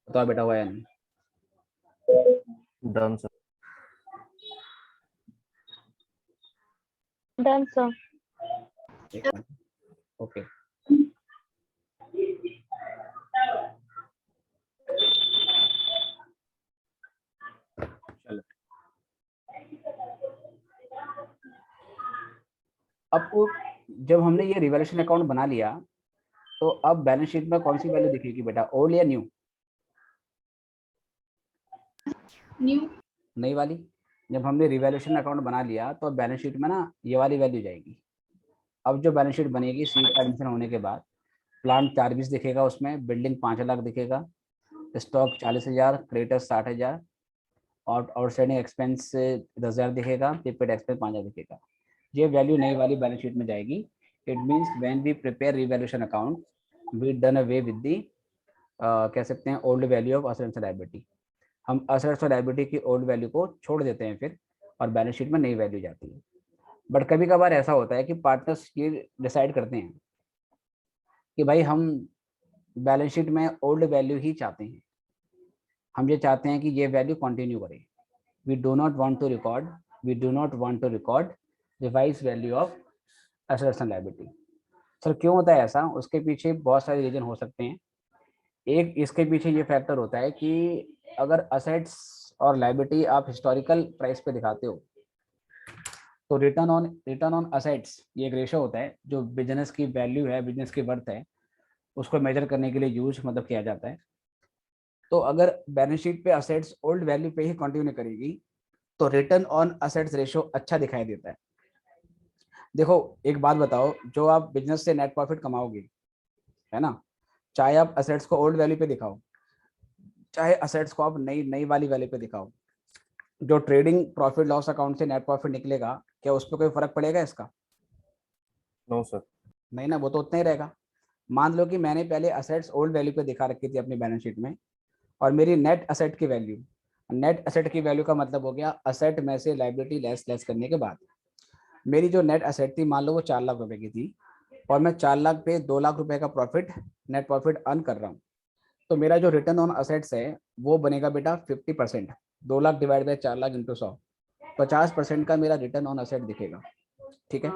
बताओ बेटा, हुआ या नहीं? Done sir. Done sir. एक मिनट। ओके, चलो अब जब हमने ये रिवैल्यूएशन अकाउंट बना लिया तो अब बैलेंस शीट में कौन सी वैल्यू दिखेगी बेटा, ओल्ड या न्यू? New. नई वाली। जब हमने रिवैल्यूएशन अकाउंट बना लिया तो अब बैलेंस शीट में ना ये वाली वैल्यू जाएगी। अब जो बैलेंस शीट बनेगी सीट का एडमिशन होने के बाद, प्लांट 420 दिखेगा, उसमें बिल्डिंग 5 लाख दिखेगा, स्टॉक 40,000, क्रेडिटर्स 60,000, और आउटस्टैंडिंग एक्सपेंस 10,000 दिखेगा, प्रीपेड एक्सपेंस 5,000 दिखेगा। ये वैल्यू नई वाली बैलेंस शीट में जाएगी। It means when we prepare revaluation account we done away with the कह सकते हैं old value of assets and liability. हम असेट्स और लायबिलिटी की ओल्ड वैल्यू को छोड़ देते हैं फिर, और बैलेंस शीट में नई वैल्यू जाती है। बट कभी कभार ऐसा होता है कि पार्टनर्स ये डिसाइड करते हैं कि भाई हम बैलेंस शीट में ओल्ड वैल्यू ही चाहते हैं, हम ये चाहते हैं कि ये वैल्यू कंटिन्यू करे। We do not want to record revise value of assets and liability. Sir क्यों होता है ऐसा? उसके पीछे बहुत सारे रीजन हो सकते हैं। एक इसके पीछे ये फैक्टर होता है कि अगर असेट्स और लायबिलिटी आप हिस्टोरिकल प्राइस पे दिखाते हो तो रिटर्न ऑन असेट्स ये एक रेशो होता है जो बिजनेस की वैल्यू है, बिजनेस की वर्थ है, उसको मेजर करने के लिए यूज किया जाता है। तो अगर बैलेंस शीट पे असेट्स ओल्ड वैल्यू पे ही कंटिन्यू करेगी तो रिटर्न ऑन असेट्स रेशियो अच्छा दिखाई देता है। देखो एक बात बताओ, जो आप बिजनेस से नेट प्रॉफिट कमाओगे, है ना, चाहे आप असेट्स को ओल्ड वैल्यू पे दिखाओ, चाहे असेट्स को आप नई नई वाली वैल्यू पे दिखाओ, जो ट्रेडिंग प्रॉफिट लॉस अकाउंट से नेट प्रॉफिट निकलेगा, क्या उस पर कोई फर्क पड़ेगा इसका? No sir. नहीं ना, वो तो उतना ही रहेगा। मान लो कि मैंने पहले असेट्स ओल्ड वैल्यू पे दिखा रखी थी अपनी बैलेंस शीट में, और मेरी नेट असेट की वैल्यू, नेट असेट की वैल्यू का मतलब हो गया असेट में से लायबिलिटी लेस करने के बाद, मेरी जो नेट असेट थी मान लो वो 4 लाख रुपए की थी, और मैं 4 लाख पे 2 लाख रुपए का प्रॉफिट, नेट प्रॉफिट अर्न कर रहा हूँ, तो मेरा जो रिटर्न ऑन असेट्स है वो बनेगा बेटा 50%। 2 lakh divide by 4 lakh into 100, 50% का मेरा रिटर्न ऑन असेट दिखेगा। ठीक है,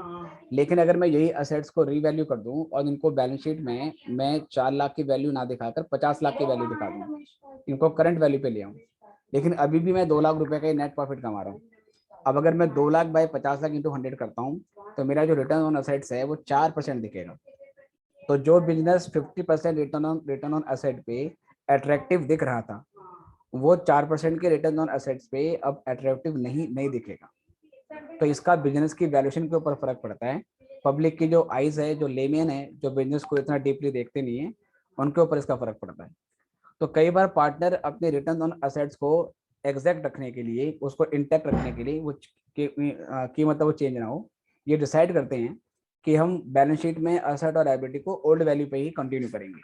लेकिन अगर मैं यही असेट्स को रीवैल्यू कर दूं और इनको बैलेंस शीट में मैं 4 लाख की वैल्यू ना दिखाकर 50 लाख की वैल्यू दिखा दूं, इनको करंट वैल्यू पे ले आऊं, लेकिन अभी भी मैं 2 लाख रुपए का नेट प्रॉफिट कमा रहा हूँ। अब अगर मैं 2 लाख बाय 50 लाख इंटू 100 करता हूँ तो मेरा जो रिटर्न ऑन असेट्स है वो 4% दिखेगा। तो जो बिजनेस 50% रिटर्न ऑन असेट पे अट्रैक्टिव दिख रहा था, वो 4% के रिटर्न ऑन असेट्स पे अब अट्रैक्टिव नहीं दिखेगा। तो इसका बिजनेस की वैल्यूएशन के ऊपर फर्क पड़ता है। पब्लिक की जो आइज है, जो लेमेन है, जो बिजनेस को इतना डीपली देखते नहीं है, उनके ऊपर इसका फर्क पड़ता है। तो कई बार पार्टनर अपने रिटर्न ऑन असेट्स को एग्जैक्ट रखने के लिए, उसको इंटैक्ट रखने के लिए, वो की मतलब वो चेंज ना हो, ये डिसाइड करते हैं कि हम बैलेंस शीट में असेट और लायबिलिटी को ओल्ड वैल्यू पे ही कंटिन्यू करेंगे।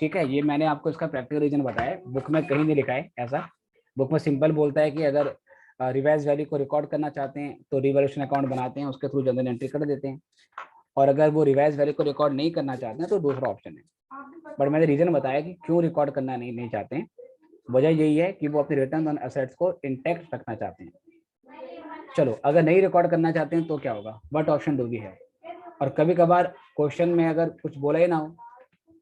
ठीक है, ये मैंने आपको इसका प्रैक्टिकल रीजन बताया, बुक में कहीं नहीं लिखा है ऐसा। बुक में सिंपल बोलता है कि अगर रिवाइज वैल्यू को रिकॉर्ड करना चाहते हैं तो रिवैल्यूएशन अकाउंट बनाते हैं, उसके थ्रू जनरल एंट्री कर देते हैं, और अगर वो रिवाइज वैल्यू को रिकॉर्ड नहीं करना चाहते हैं तो दूसरा ऑप्शन है। बट मैंने रीजन बताया कि क्यों रिकॉर्ड करना नहीं चाहते हैं। वजह यही है कि वो अपने रिटर्न ऑन एसेट्स को इंटैक्ट रखना चाहते हैं। चलो, अगर नहीं रिकॉर्ड करना चाहते हैं तो क्या होगा, what option do we have? और कभी कभार क्वेश्चन में अगर कुछ बोला ही ना हो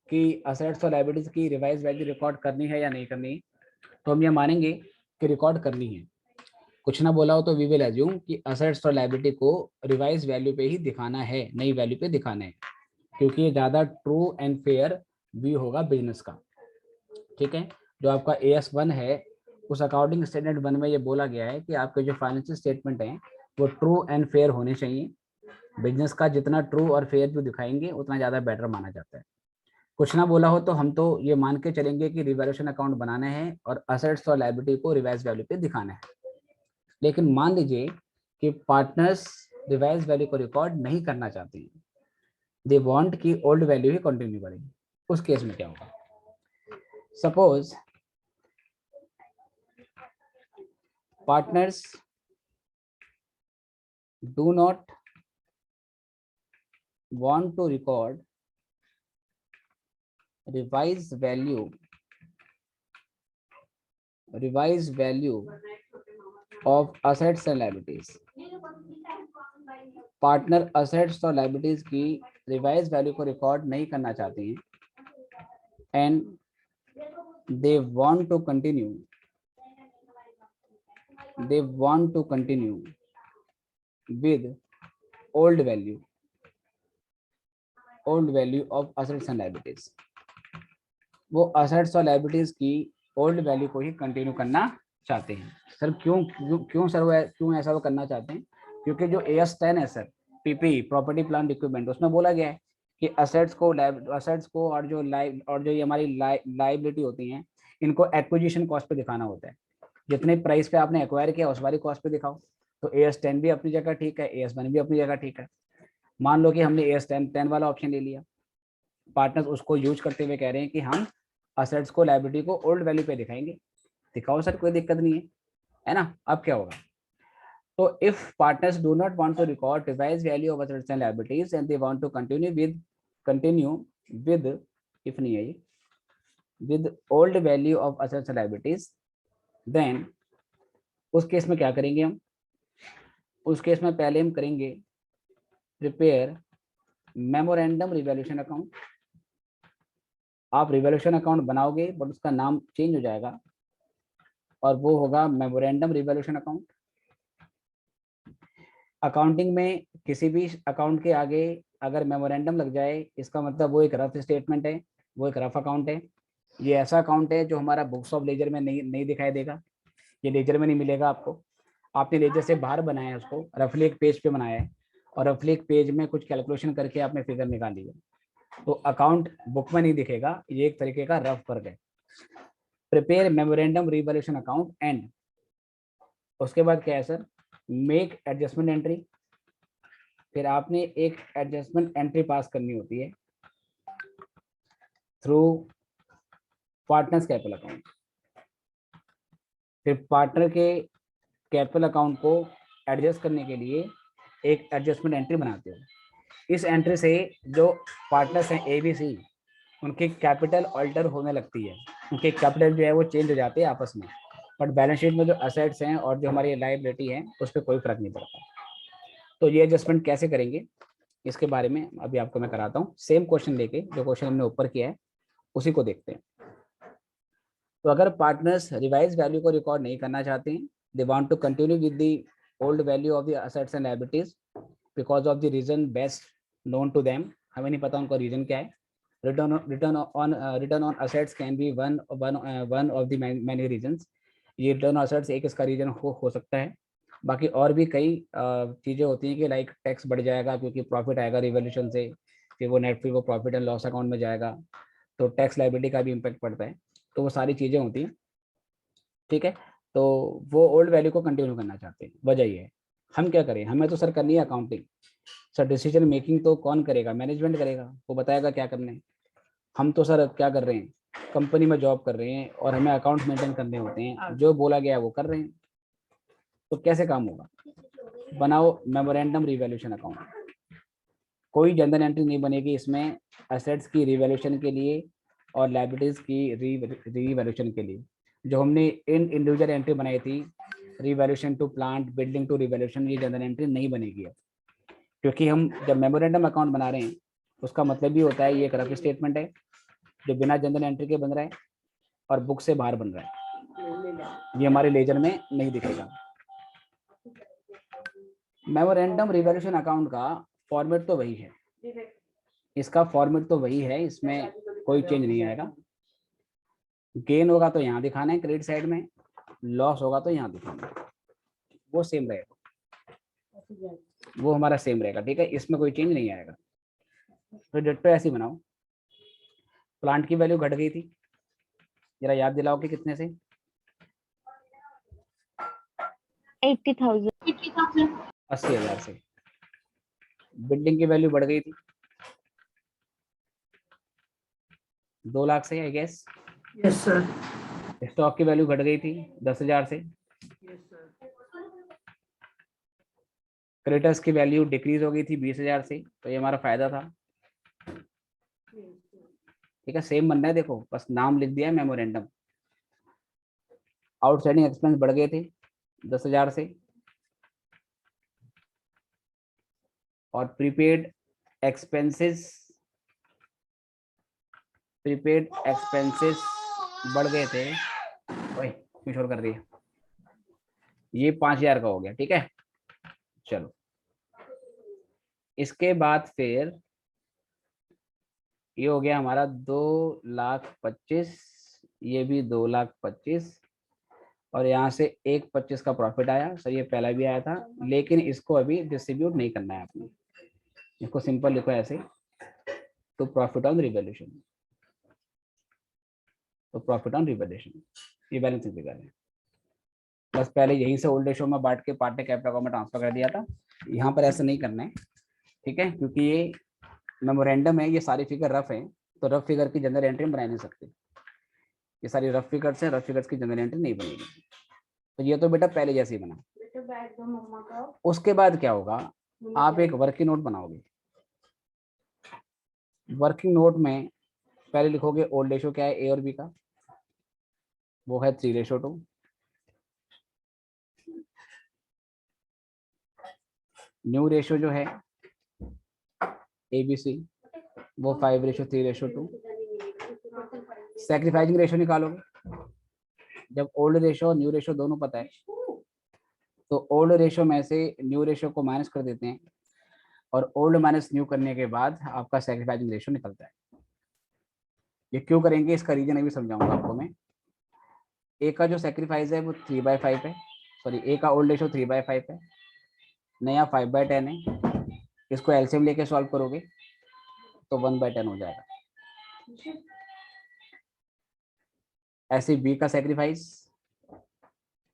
कि असेट्स और लायबिलिटीज की रिवाइज वैल्यू रिकॉर्ड करनी है या नहीं करनी, तो हम ये मानेंगे कि रिकॉर्ड करनी है। कुछ ना बोला हो तो वी विल एज्यूम कि असेट्स और लायबिलिटी को रिवाइज वैल्यू पे ही दिखाना है, नई वैल्यू पे दिखाना है, क्योंकि ये ज़्यादा ट्रू एंड फेयर व्यू होगा बिजनेस का। ठीक है, जो आपका AS1 है, उस अकाउंटिंग स्टैंडर्ड 1 में ये बोला गया है कि आपके जो फाइनेंशियल स्टेटमेंट हैं वो ट्रू एंड फेयर होने चाहिए। बिजनेस का जितना ट्रू और फेयर व्यू दिखाएंगे उतना ज़्यादा बेटर माना जाता है। कुछ ना बोला हो तो हम तो ये मान के चलेंगे कि रिवैल्यूएशन अकाउंट बनाना है और असेट्स और लायबिलिटी को रिवाइज वैल्यू पे दिखाना है। लेकिन मान लीजिए कि पार्टनर्स रिवाइज वैल्यू को रिकॉर्ड नहीं करना चाहते हैं, दे वांट कि ओल्ड वैल्यू ही कंटिन्यू करें, उस केस में क्या होगा? Suppose partners do not want to record revised value of assets and liabilities. Partner assets और लायबिलिटीज की रिवाइज वैल्यू को रिकॉर्ड नहीं करना चाहते हैं, and they want to continue with old value of assets and liabilities. वो assets और liabilities की old value को ही कंटिन्यू करना चाहते हैं। सर क्यों सर क्यों ऐसा वो करना चाहते हैं? क्योंकि जो AS10 है sir, PPE property plant equipment, उसमें बोला गया है कि असेट्स को और जो ये हमारी लाइबिलिटी होती हैं, इनको एक्विजिशन कॉस्ट पे दिखाना होता है। जितने प्राइस पे आपने एक्वायर किया उस वाली कॉस्ट पे दिखाओ। तो AS10 भी अपनी जगह ठीक है, AS1 भी अपनी जगह ठीक है। मान लो कि हमने AS10 वाला ऑप्शन ले लिया, पार्टनर्स उसको यूज करते हुए कह रहे हैं कि हम असेट्स को लायबिलिटी को ओल्ड वैल्यू पे दिखाएंगे। दिखाओ सर, कोई दिक्कत नहीं है ना? अब क्या होगा? तो if partners do not want to record revise value of assets and liabilities and they want to continue with if नहीं है ये, with old value of assets and liabilities, then उस केस में क्या करेंगे हम? उस केस में पहले हम करेंगे प्रिपेयर मेमोरेंडम रिवैल्यूएशन अकाउंट। आप रिवैल्यूएशन अकाउंट बनाओगे बट उसका नाम चेंज हो जाएगा और वो होगा मेमोरेंडम रिवैल्यूएशन अकाउंट। अकाउंटिंग में किसी भी अकाउंट के आगे अगर मेमोरेंडम लग जाए, इसका मतलब वो एक रफ स्टेटमेंट है, वो एक रफ अकाउंट है। ये ऐसा अकाउंट है जो हमारा बुक्स ऑफ लेजर में नहीं दिखाई देगा, ये लेजर में नहीं मिलेगा आपको। आपने लेजर से बाहर बनाया है उसको, रफली एक पेज पे बनाया है और रफली एक पेज में कुछ कैलकुलेशन करके आपने फिगर निकाल लिया, तो अकाउंट बुक में नहीं दिखेगा, ये एक तरीके का रफ वर्क है। Prepare memorandum revaluation account and उसके बाद क्या है सर, मेक एडजस्टमेंट एंट्री। फिर आपने एक एडजस्टमेंट एंट्री पास करनी होती है थ्रू पार्टनर्स कैपिटल अकाउंट। फिर पार्टनर के कैपिटल अकाउंट को एडजस्ट करने के लिए एक एडजस्टमेंट एंट्री बनाते हो। इस एंट्री से जो पार्टनर्स हैं ABC, उनकी कैपिटल अल्टर होने लगती है, उनके कैपिटल जो है वो चेंज हो जाते हैं आपस में, बट बैलेंस शीट में जो असेट्स हैं और जो हमारी लायबिलिटी है उस पर कोई फर्क नहीं पड़ता। तो ये एडजस्टमेंट कैसे करेंगे इसके बारे में अभी आपको मैं कराता हूँ। सेम क्वेश्चन लेके जो क्वेश्चन हमने ऊपर किया है उसी को देखते हैं। तो अगर पार्टनर्स रिवाइज वैल्यू को रिकॉर्ड नहीं करना चाहते हैं, they want to continue with the old value of the assets and liabilities because of the reason best known to them, हमें नहीं पता उनका रीजन क्या है। Return on assets can be one of the many reasons. ये return on assets एक इसका reason हो सकता है, बाकी और भी कई चीज़ें होती हैं कि लाइक टैक्स बढ़ जाएगा क्योंकि प्रॉफिट आएगा रिवैल्यूएशन से, फिर वो नेट, फिर वो प्रॉफिट एंड लॉस अकाउंट में जाएगा, तो टैक्स लायबिलिटी का भी इम्पैक्ट पड़ता है। तो वो सारी चीज़ें होती हैं, ठीक है। तो वो ओल्ड वैल्यू को कंटिन्यू करना चाहते हैं, वजह ये है। हम क्या करें, हमें तो सर करनी है अकाउंटिंग, सर डिसीजन मेकिंग तो कौन करेगा, मैनेजमेंट करेगा, वो बताएगा क्या करना है। हम तो सर क्या कर रहे हैं, कंपनी में जॉब कर रहे हैं और हमें अकाउंट मेंटेन करने होते हैं, जो बोला गया वो कर रहे हैं, तो कैसे काम होगा। बनाओ मेमोरेंडम रिवैल्यूएशन अकाउंट। कोई जनरल एंट्री नहीं बनेगी इसमें एसेट्स की रिवैल्यूएशन के लिए और लायबिलिटीज की रिवैल्यूएशन के लिए। जो हमने इन इंडिविजुअल एंट्री बनाई थी, revaluation to plant, building to revaluation, ये जनरल एंट्री नहीं बनेगी अब, क्योंकि हम जब मेमोरेंडम अकाउंट बना रहे हैं उसका मतलब भी होता है ये एक रफ स्टेटमेंट है जो बिना जनरल एंट्री के बन रहा है और बुक से बाहर बन रहा है, ये हमारे लेजर में नहीं दिखेगा। मेमोरेंडम रिवैल्यूएशन अकाउंट का फॉर्मेट तो वही है, इसका फॉर्मेट तो वही है, इसमें कोई चेंज नहीं आएगा। गेन होगा तो यहाँ दिखाना है क्रेडिट साइड में, लॉस होगा तो यहाँ दिखाना है, वो सेम रहेगा, वो हमारा सेम रहेगा, ठीक है, इसमें कोई चेंज नहीं आएगा। तो डिट्टो ऐसे ही बनाओ। प्लांट की वैल्यू घट गई थी, जरा याद दिलाओ कि कितने से, 80,000। 80,000 से। बिल्डिंग की वैल्यू बढ़ गई थी 2 लाख से I guess. Yes, sir. Stock की वैल्यू घट गई थी 10,000 से। Yes, sir. क्रेडिटर्स की वैल्यू डिक्रीज हो गई थी 20,000 से, तो ये हमारा फायदा था, ठीक है। सेम बनना है, देखो बस नाम लिख दिया है मेमोरेंडम। आउटस्टैंडिंग एक्सपेंस बढ़ गए थे 10,000 से और प्रीपेड एक्सपेंसेस बढ़ गए थे, ओए क्यों शोर कर दिया, ये 5,000 का हो गया, ठीक है। चलो इसके बाद फिर ये हो गया हमारा 2,25,000, ये भी 2,25,000 और यहाँ से 1,25,000 का प्रॉफिट आया सर, ये पहला भी आया था, लेकिन इसको अभी डिस्ट्रीब्यूट नहीं करना है आपने, इसको सिंपल लिखो ऐसे, तो प्रॉफिट ऑन रिवैल्यूएशन, तो प्रॉफिट ऑन रिवैल्यूएशन ये बैलेंसिंग फिगर है। बस पहले यहीं से ओल्ड रेशो में बांट के पार्टनर कैपिटल अकाउंट में ट्रांसफर कर दिया था, यहाँ पर ऐसा नहीं करना है, ठीक है, क्योंकि ये मेमोरेंडम है, ये सारी फिगर रफ है, तो रफ फिगर की जनरल एंट्री बना नहीं सकते, ये सारी रफ फिगर्स है, रफ फिगर्स की जनरल एंट्री नहीं बनेगी। तो ये तो बेटा पहले जैसे ही बना। उसके बाद क्या होगा, आप एक वर्किंग नोट बनाओगे। वर्किंग नोट में पहले लिखोगे ओल्ड रेशो क्या है ए और बी का, वो है 3:2। न्यू रेशो जो है ABC, वो 5:3:2। सैक्रिफाइसिंग रेशो निकालोगे, जब ओल्ड रेशो और न्यू रेशो दोनों पता है तो ओल्ड रेशो में से न्यू रेशो को माइनस कर देते हैं और ओल्ड माइनस न्यू करने के बाद आपका सैक्रिफाइसिंग रेशो निकलता है। ये क्यों करेंगे इसका रीजन अभी समझाऊंगा आपको मैं। ए का जो सेक्रीफाइस है वो 3/5 है, सॉरी ए का ओल्ड रेशो 3/5 है, नया 5/10 है। इसको एलसीएम लेके सॉल्व करोगे तो 1/10 हो जाएगा। ऐसे बी का सेक्रीफाइस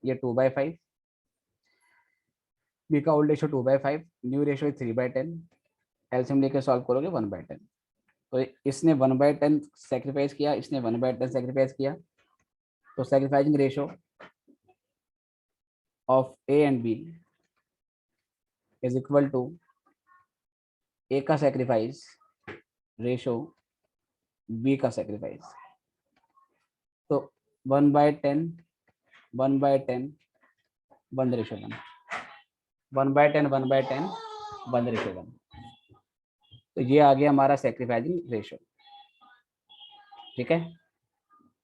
ये 2/5, बी का old ratio 2/5, new ratio 3/10, LCM लेके सॉल्व करोगे 1/10। तो इसने 1/10 सेक्रीफाइस किया, इसने 1/10 सेक्रीफाइस किया, तो sacrificing ratio of A and B is equal to A का सेक्रीफाइस रेशो बी का सेक्रीफाइस। तो 1/10 1/10 1:1, 1/10 1/10 1:1। तो ये आ गया हमारा सेक्रीफाइसिंग रेशो। ठीक है,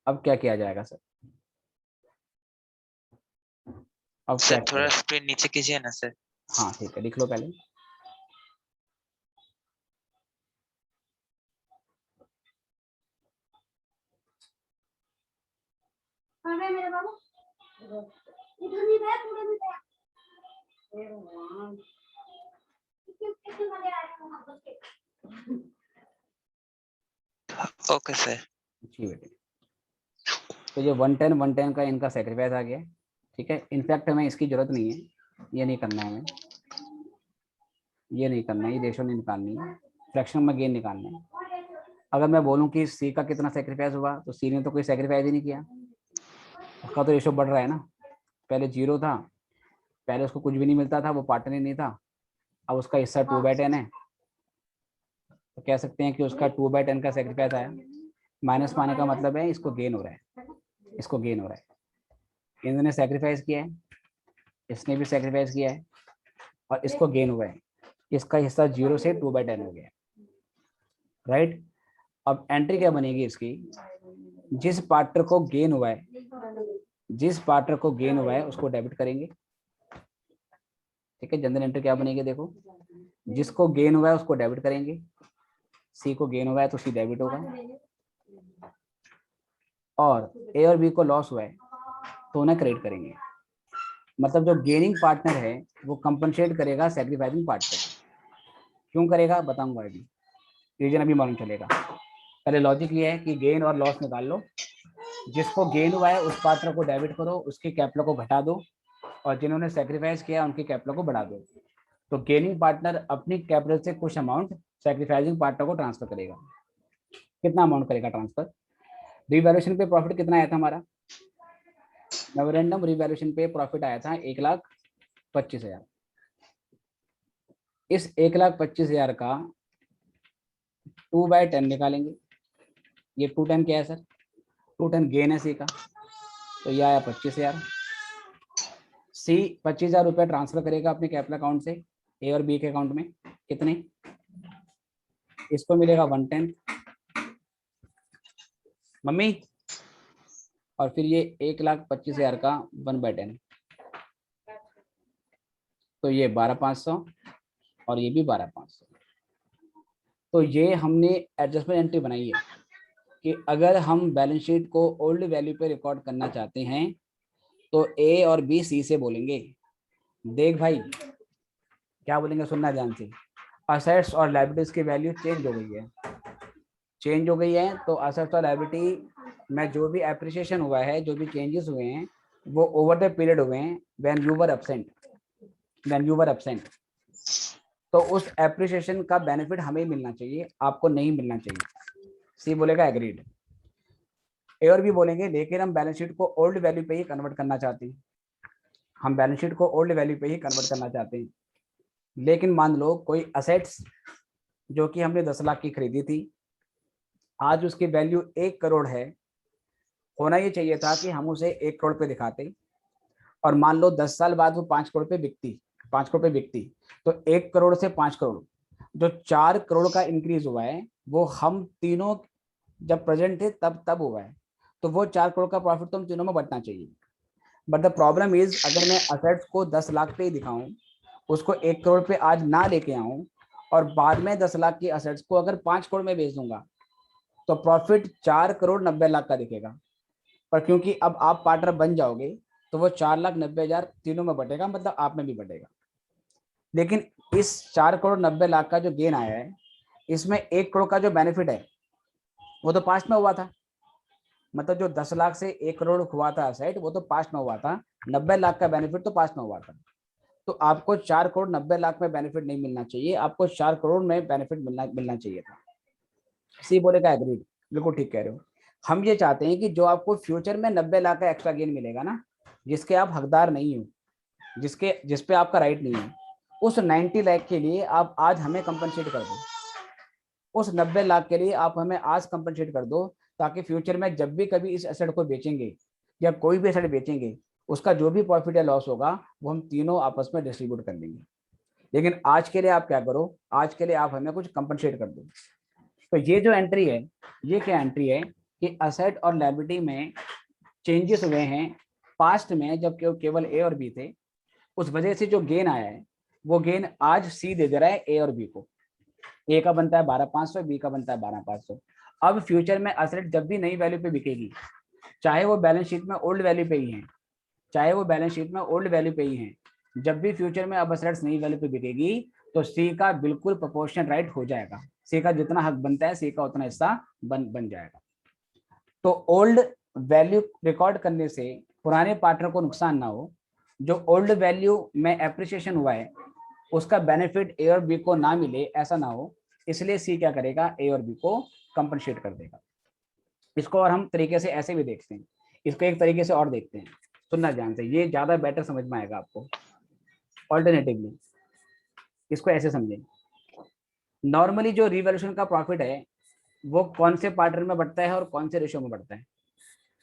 अब क्या किया जाएगा सर? अब क्या सर थोड़ा स्क्रीन नीचे कीजिए ना सर। हाँ ठीक है, लिख लो पहले। Okay sir. जी बेटे, तो ये 110 110 का इनका सेक्रीफाइस आ गया। ठीक है, इनफैक्ट हमें इसकी जरूरत नहीं है, ये नहीं करना है हमें, ये नहीं करना है, ये रेशो नहीं निकालनी है, फ्रैक्शन में गेन निकालना है। अगर मैं बोलूं कि सी का कितना सेक्रीफाइस हुआ, तो सी ने तो कोई सेक्रीफाइस ही नहीं किया, उसका तो रेशो बढ़ रहा है ना। पहले 0 था, पहले उसको कुछ भी नहीं मिलता था, वो पार्टनर ही नहीं था, अब उसका हिस्सा 2/10 है, तो कह सकते हैं कि उसका 2/10 का सेक्रीफाइस आया। माइनस पाने का मतलब है इसको गेन हो रहा है, इसको गेन हो रहा है। इन्होंने सेक्रीफाइस किया है, इसने भी सेक्रीफाइस किया है, और इसको गेन हुआ है। इसका हिस्सा 0 से 2/10 हो गया, राइट। अब एंट्री क्या बनेगी इसकी? जिस पार्टनर को गेन हुआ है, जिस पार्टनर को गेन हुआ है उसको डेबिट करेंगे। ठीक है, जनरल एंट्री क्या बनेगी देखो, जिसको गेन हुआ है उसको डेबिट करेंगे। सी को गेन हुआ है तो सी डेबिट होगा, और ए और बी को लॉस हुआ है तो उन्हें क्रेडिट करेंगे। मतलब जो गेनिंग पार्टनर है वो कंपनसेट करेगा सेक्रीफाइसिंग पार्टनर। क्यों करेगा बताऊंगा अभी, रीजन अभी मालूम चलेगा। पहले लॉजिक ये है कि गेन और लॉस निकाल लो। जिसको गेन हुआ है उस पार्टनर को डेबिट करो, उसके कैपिटल को घटा दो, और जिन्होंने सेक्रीफाइस किया उनके कैपिटल को बढ़ा दो। तो गेनिंग पार्टनर अपनी कैपिटल से कुछ अमाउंट सेक्रीफाइसिंग पार्टनर को ट्रांसफर करेगा। कितना अमाउंट करेगा ट्रांसफर? रिवैल्यूएशन पे प्रॉफिट कितना आया था हमारा? मेमोरेंडम रिवैल्यूएशन पे प्रॉफिट आया था 1,25,000। इस 1,25,000 का 2/10 निकालेंगे। ये 210 क्या है सर? 210 गेन है सी का, तो यह आया 25,000। सी 25,000 रुपये ट्रांसफर करेगा अपने कैपिटल अकाउंट से ए और बी के अकाउंट में। कितने? इसको मिलेगा 110 मम्मी, और फिर ये 1,25,000 का 1/10, तो ये 12,500 और ये भी 12,500। तो ये हमने एडजस्टमेंट एंट्री बनाई है कि अगर हम बैलेंस शीट को ओल्ड वैल्यू पे रिकॉर्ड करना चाहते हैं तो ए और बी सी से बोलेंगे, देख भाई क्या बोलेंगे, सुनना ध्यान से। असेट्स और लायबिलिटीज की वैल्यू चेंज हो गई है, चेंज हो गई है, तो असेट्स और लायबिलिटी में जो भी एप्रिसिएशन हुआ है, जो भी चेंजेस हुए हैं, वो ओवर द पीरियड हुए हैं व्हेन यू वर एब्सेंट। तो उस एप्रिसिएशन का बेनिफिट हमें मिलना चाहिए, आपको नहीं मिलना चाहिए। सी बोलेगा एग्रीड। ए और बी बोलेंगे लेकिन हम बैलेंस शीट को ओल्ड वैल्यू पे ही कन्वर्ट करना चाहते हैं, हम बैलेंस शीट को ओल्ड वैल्यू पे ही कन्वर्ट करना चाहते हैं। लेकिन मान लो कोई असेट्स जो कि हमने 10 लाख की खरीदी थी, आज उसकी वैल्यू 1 करोड़ है। होना ये चाहिए था कि हम उसे 1 करोड़ पे दिखाते, और मान लो 10 साल बाद वो 5 करोड़ पे बिकती, तो 1 करोड़ से 5 करोड़, जो 4 करोड़ का इंक्रीज हुआ है, वो हम तीनों जब प्रेजेंट थे तब हुआ है। तो वो 4 करोड़ का प्रॉफिट तो हम तीनों में बंटना चाहिए। बट द प्रॉब्लम इज, अगर मैं असेट्स को 10 लाख पे ही दिखाऊं, उसको 1 करोड़ पे आज ना लेके आऊं, और बाद में 10 लाख की असेट्स को अगर 5 करोड़ में बेच दूंगा, तो प्रॉफिट 4,90,00,000 का दिखेगा, पर क्योंकि अब आप पार्टनर बन जाओगे तो वो 4,90,000 तीनों में बटेगा, मतलब आप में भी बटेगा। लेकिन इस 4,90,00,000 का जो गेन आया है, इसमें 1 करोड़ का जो बेनिफिट है वो तो पास्ट में हुआ था, मतलब जो 10 लाख से 1 करोड़ हुआ था एसेट वो तो पास्ट में हुआ था, 90 लाख का बेनिफिट तो पास्ट में हुआ था। तो आपको 4,90,00,000 में बेनिफिट नहीं मिलना चाहिए, आपको 4 करोड़ में बेनिफिट मिलना चाहिए था। सी बोलेगा एग्रीड, बिल्कुल ठीक कह रहे हो। हम ये चाहते हैं कि जो आपको फ्यूचर में 90 लाख का एक्स्ट्रा गेन मिलेगा ना, जिसके आप हकदार नहीं हो, जिस पे आपका राइट नहीं है, उस 90 लाख के लिए आप आज हमें कंपनसेट कर दो, उस 90 लाख के लिए आप हमें आज कंपनसेट कर दो, ताकि फ्यूचर में जब भी कभी इस एसेट को बेचेंगे या कोई भी एसेट बेचेंगे, उसका जो भी प्रॉफिट या लॉस होगा वो हम तीनों आपस में डिस्ट्रीब्यूट कर लेंगे। लेकिन आज के लिए आप क्या करो, आज के लिए आप हमें कुछ कंपनसेट कर दो। तो ये जो एंट्री है, ये क्या एंट्री है कि असेट और लायबिलिटी में चेंजेस हुए हैं पास्ट में, जब केवल ए और बी थे, उस वजह से जो गेन आया है वो गेन आज सी दे रहा है ए और बी को। ए का बनता है 12,500, बी का बनता है 12,500। अब फ्यूचर में असेट जब भी नई वैल्यू पे बिकेगी, चाहे वो बैलेंस शीट में ओल्ड वैल्यू पे ही है, चाहे वो बैलेंस शीट में ओल्ड वैल्यू पे ही है, जब भी फ्यूचर में अब असेट्स नई वैल्यू पे बिकेगी तो सी का बिल्कुल प्रोपोर्शनल राइट हो जाएगा, सी का जितना हक बनता है सी का उतना हिस्सा बन जाएगा। तो ओल्ड वैल्यू रिकॉर्ड करने से पुराने पार्टनर को नुकसान ना हो, जो ओल्ड वैल्यू में एप्रिसिएशन हुआ है उसका बेनिफिट ए और बी को ना मिले, ऐसा ना हो, इसलिए सी क्या करेगा, ए और बी को कंपनसेट कर देगा। इसको और हम तरीके से ऐसे भी देखते हैं, इसको एक तरीके से और देखते हैं, सुनना ध्यान से, ये ज्यादा बेटर समझ में आएगा आपको। ऑल्टरनेटिवली इसको ऐसे समझें, नॉर्मली जो रिवैल्यूएशन का प्रॉफिट है वो कौन से पार्टनर में बढ़ता है और कौन से रेशियो में बढ़ता है,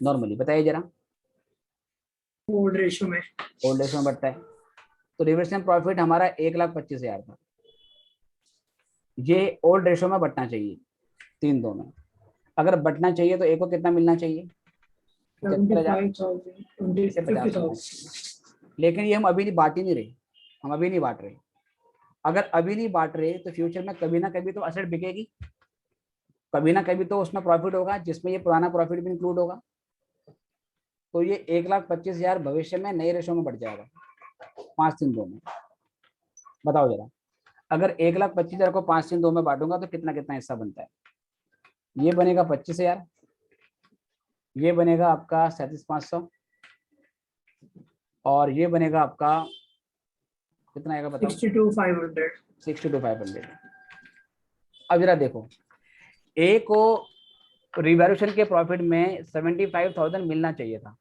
नॉर्मली बताइए जरा। ओल्ड रेशियो में। ओल्ड रेशियो में बढ़ता है। तो रिवैल्यूएशन प्रॉफिट हमारा 1,25,000 था, ये ओल्ड रेशियो में बढ़ना चाहिए 3-2 में। अगर बढ़ना चाहिए तो ए को कितना मिलना चाहिए, 75,000। लेकिन ये हम अभी नहीं बांट ही नहीं रहे, हम अभी नहीं बांट रहे। अगर अभी नहीं बांट रहे तो फ्यूचर में कभी ना कभी तो असेट बिकेगी, कभी ना कभी तो उसमें प्रॉफिट होगा जिसमें ये पुराना प्रॉफिट भी इंक्लूड होगा। तो ये 1,25,000 भविष्य में नए रेशो में बढ़ जाएगा 5-3-2 में। बताओ जरा, अगर 1,25,000 को 5-3-2 में बांटूंगा तो कितना कितना हिस्सा बनता है, ये बनेगा 25,000, ये बनेगा आपका 37,500 और ये बनेगा आपका कितना आएगा बताओ, 62,500। 62,500। अब जरा देखो, ए को रिवैल्यूएशन के प्रॉफिट में 75,000 मिलना चाहिए था,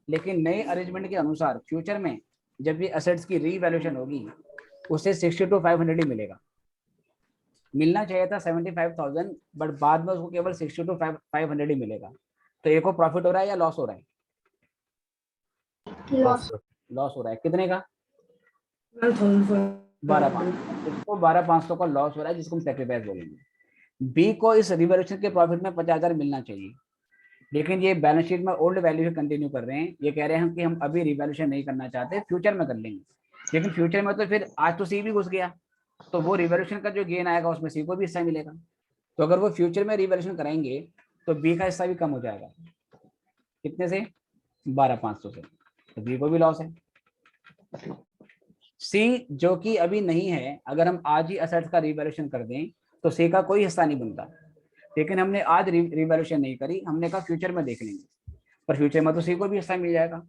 लेकिन नए अरेंजमेंट के अनुसार फ्यूचर में जब भी असेट्स की रीवैल्यूएशन होगी उसे 62,500 ही मिलेगा। मिलना चाहिए था 75,000, बट बाद में उसको केवल 62,500 ही मिलेगा। तो ए को प्रॉफिट हो रहा है या लॉस हो रहा है, लॉस हो रहा है। कितने का, 12,500। इसको 12,500 का लॉस हो रहा है, जिसको हम सैक्रिफाइस बोलेंगे। बी को इस रिवैल्यूएशन के प्रॉफिट में 50,000 मिलना चाहिए, लेकिन ये बैलेंस शीट में ओल्ड वैल्यू कंटिन्यू कर रहे हैं। ये कह रहे हैं कि हम अभी रिवैल्यूएशन नहीं करना चाहते, फ्यूचर में कर लेंगे। लेकिन फ्यूचर में तो फिर आज तो सी भी घुस गया, तो वो रिवैल्यूएशन का जो गेन आएगा उसमें सी को भी हिस्सा मिलेगा। तो अगर वो फ्यूचर में रिवैल्यूएशन कराएंगे तो बी का हिस्सा भी कम हो जाएगा, कितने से, 12,500 से, तो बी को भी लॉस है। सी जो कि अभी नहीं है, अगर हम आज ही असेट्स का रिवैल्यूएशन कर दें तो सी का कोई हिस्सा नहीं बनता, लेकिन हमने आज रिवैल्यूएशन नहीं करी, हमने कहा फ्यूचर में देख लेंगे, पर फ्यूचर में तो सी को भी हिस्सा मिल जाएगा।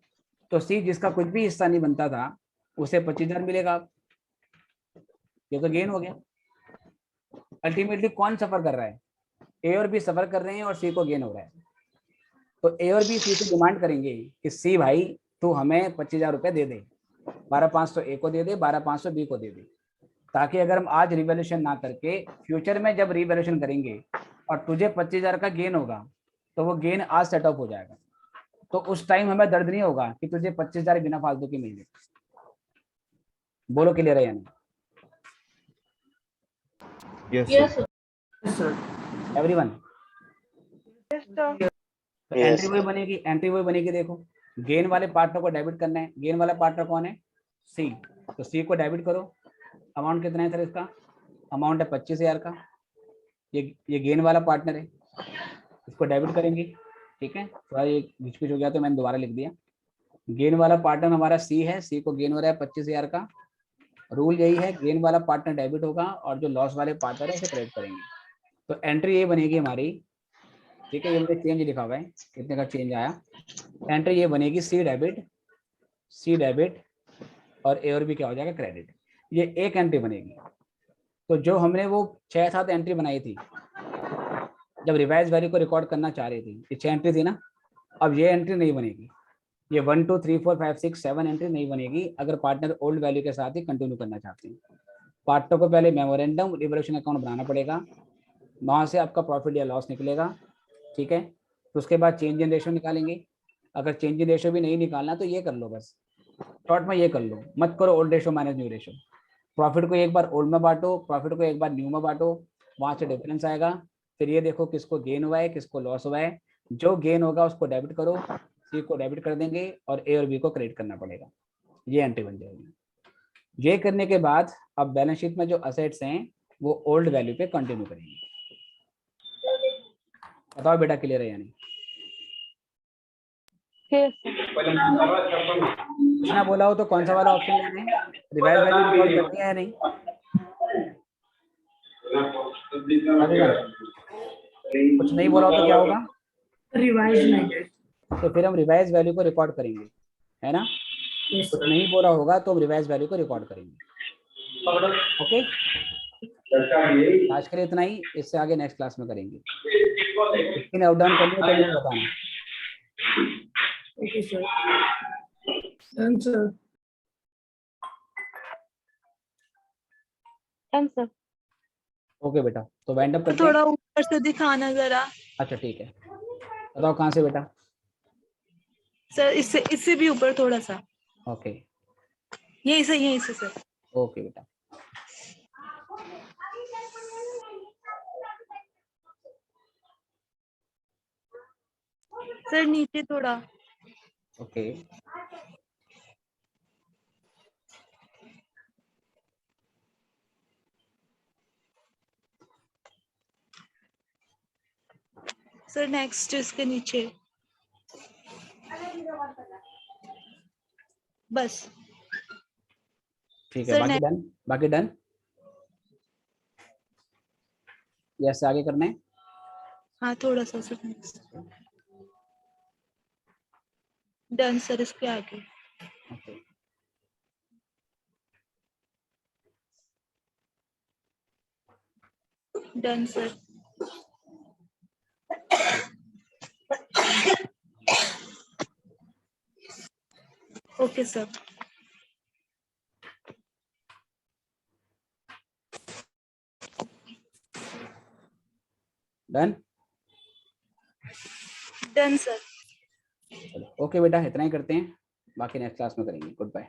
तो सी जिसका कुछ भी हिस्सा नहीं बनता था उसे 25,000 मिलेगा, ये तो गेन हो गया। अल्टीमेटली कौन सफर कर रहा है, ए और बी सफर कर रहे हैं और सी को गेन हो रहा है। तो ए और बी सी से डिमांड करेंगे कि सी भाई तू हमें 25,000 रुपये दे दे, 12,500 ए को दे दे, 12,500 बी को दे दे, ताकि अगर हम आज रिवैल्यूएशन ना करके फ्यूचर में जब रिवैल्यूएशन करेंगे और तुझे 25,000 का गेन होगा तो वो गेन आज सेटअप हो जाएगा। तो उस टाइम हमें दर्द नहीं होगा कि तुझे 25,000 बिना फालतू के मिल गए। बोलो क्लियर है या नहीं? Yes, sir. एवरीवन? तो एंट्री वही बनेगी, देखो गेन वाले पार्टनर को डेबिट करना है। गेन वाला पार्टनर कौन है, सी, तो सी को डेबिट करो। अमाउंट कितना है सर इसका, अमाउंट है 25,000 का। ये गेन वाला पार्टनर है, इसको डेबिट करेंगे। ठीक है, थोड़ा ये बीच हो गया तो मैंने दोबारा लिख दिया। गेन वाला पार्टनर हमारा सी है, सी को गेन हो रहा है 25,000 का। रूल यही है, गेन वाला पार्टनर डेबिट होगा और जो लॉस वाले पार्टनर है उसे क्रेडिट करेंगे। तो एंट्री ये बनेगी हमारी, ठीक है, ये मुझे चेंज लिखा हुआ है, कितने का चेंज आया। एंट्री ये बनेगी सी डेबिट और ए और बी क्या हो जाएगा, क्रेडिट। ये एक एंट्री बनेगी। तो जो हमने वो 6-7 एंट्री बनाई थी जब रिवाइज वैल्यू को रिकॉर्ड करना चाह रही थी, ये 6 एंट्री थी ना, अब ये एंट्री नहीं बनेगी। ये 1 2 3 4 5 6 7 एंट्री नहीं बनेगी अगर पार्टनर ओल्ड वैल्यू के साथ ही कंटिन्यू करना चाहते हैं। पार्टनर को पहले मेमोरेंडम रिवोल्यूशन अकाउंट बनाना पड़ेगा, वहाँ से आपका प्रॉफिट या लॉस निकलेगा। ठीक है, तो उसके बाद चेंज इन रेशो निकालेंगे। अगर चेंज इन रेशो भी नहीं निकालना तो ये कर लो, बस शॉर्ट में ये कर लो, मत करो old ratio minus new ratio. Profit को एक बार ओल्ड में बांटो, प्रॉफिट को एक बार न्यू में बांटो, वहाँ से डिफरेंस आएगा। फिर ये देखो किसको गेन हुआ है किसको लॉस हुआ है। जो गेन होगा उसको डेबिट करो, सी को डेबिट कर देंगे और ए और बी को क्रेडिट करना पड़ेगा। ये एंट्री बन जाएगी। ये करने के बाद अब बैलेंस शीट में जो असेट्स हैं वो ओल्ड वैल्यू पे कंटिन्यू करेंगे। बताओ बेटा, क्लियर है या नहीं? Yes, कुछ ना बोला हो तो कौन सा वाला ऑप्शन लेना है? रिवाइज वैल्यू रिकॉर्ड करनी है या नहीं? कुछ नहीं बोला हो तो क्या होगा? रिवाइज नहीं है। तो फिर हम रिवाइज वैल्यू को रिकॉर्ड करेंगे, है ना? Yes, कुछ sir. नहीं बोला होगा तो हम रिवाइज वैल्यू को रिकॉर्ड करेंगे। ओके, आज के लिए इतना ही, इससे आगे नेक्स्ट क्लास में करेंगे। इसकी नोट डाउन करनी है तो मुझे बताना। Okay, sir. Done, sir. done, sir. Okay बेटा, तो वाइंड अप करते हैं। थोड़ा ऊपर से दिखाना जरा अच्छा ठीक है, बताओ कहाँ से बेटा? सर, इससे भी ऊपर थोड़ा सा, ओके यहीं से सर। ओके बेटा। सर नीचे थोड़ा। ओके सर नेक्स्ट इसके नीचे, बस। ठीक है, सर, बाकी डन, बाकी डन। यस, आगे करना है। हाँ थोड़ा सा सर नेक्स्ट। डन सर, इसके आगे। Okay done sir. Okay sir. Done. Done sir. Okay बेटा, इतना ही करते हैं, बाकी नेक्स्ट क्लास में करेंगे। Good bye.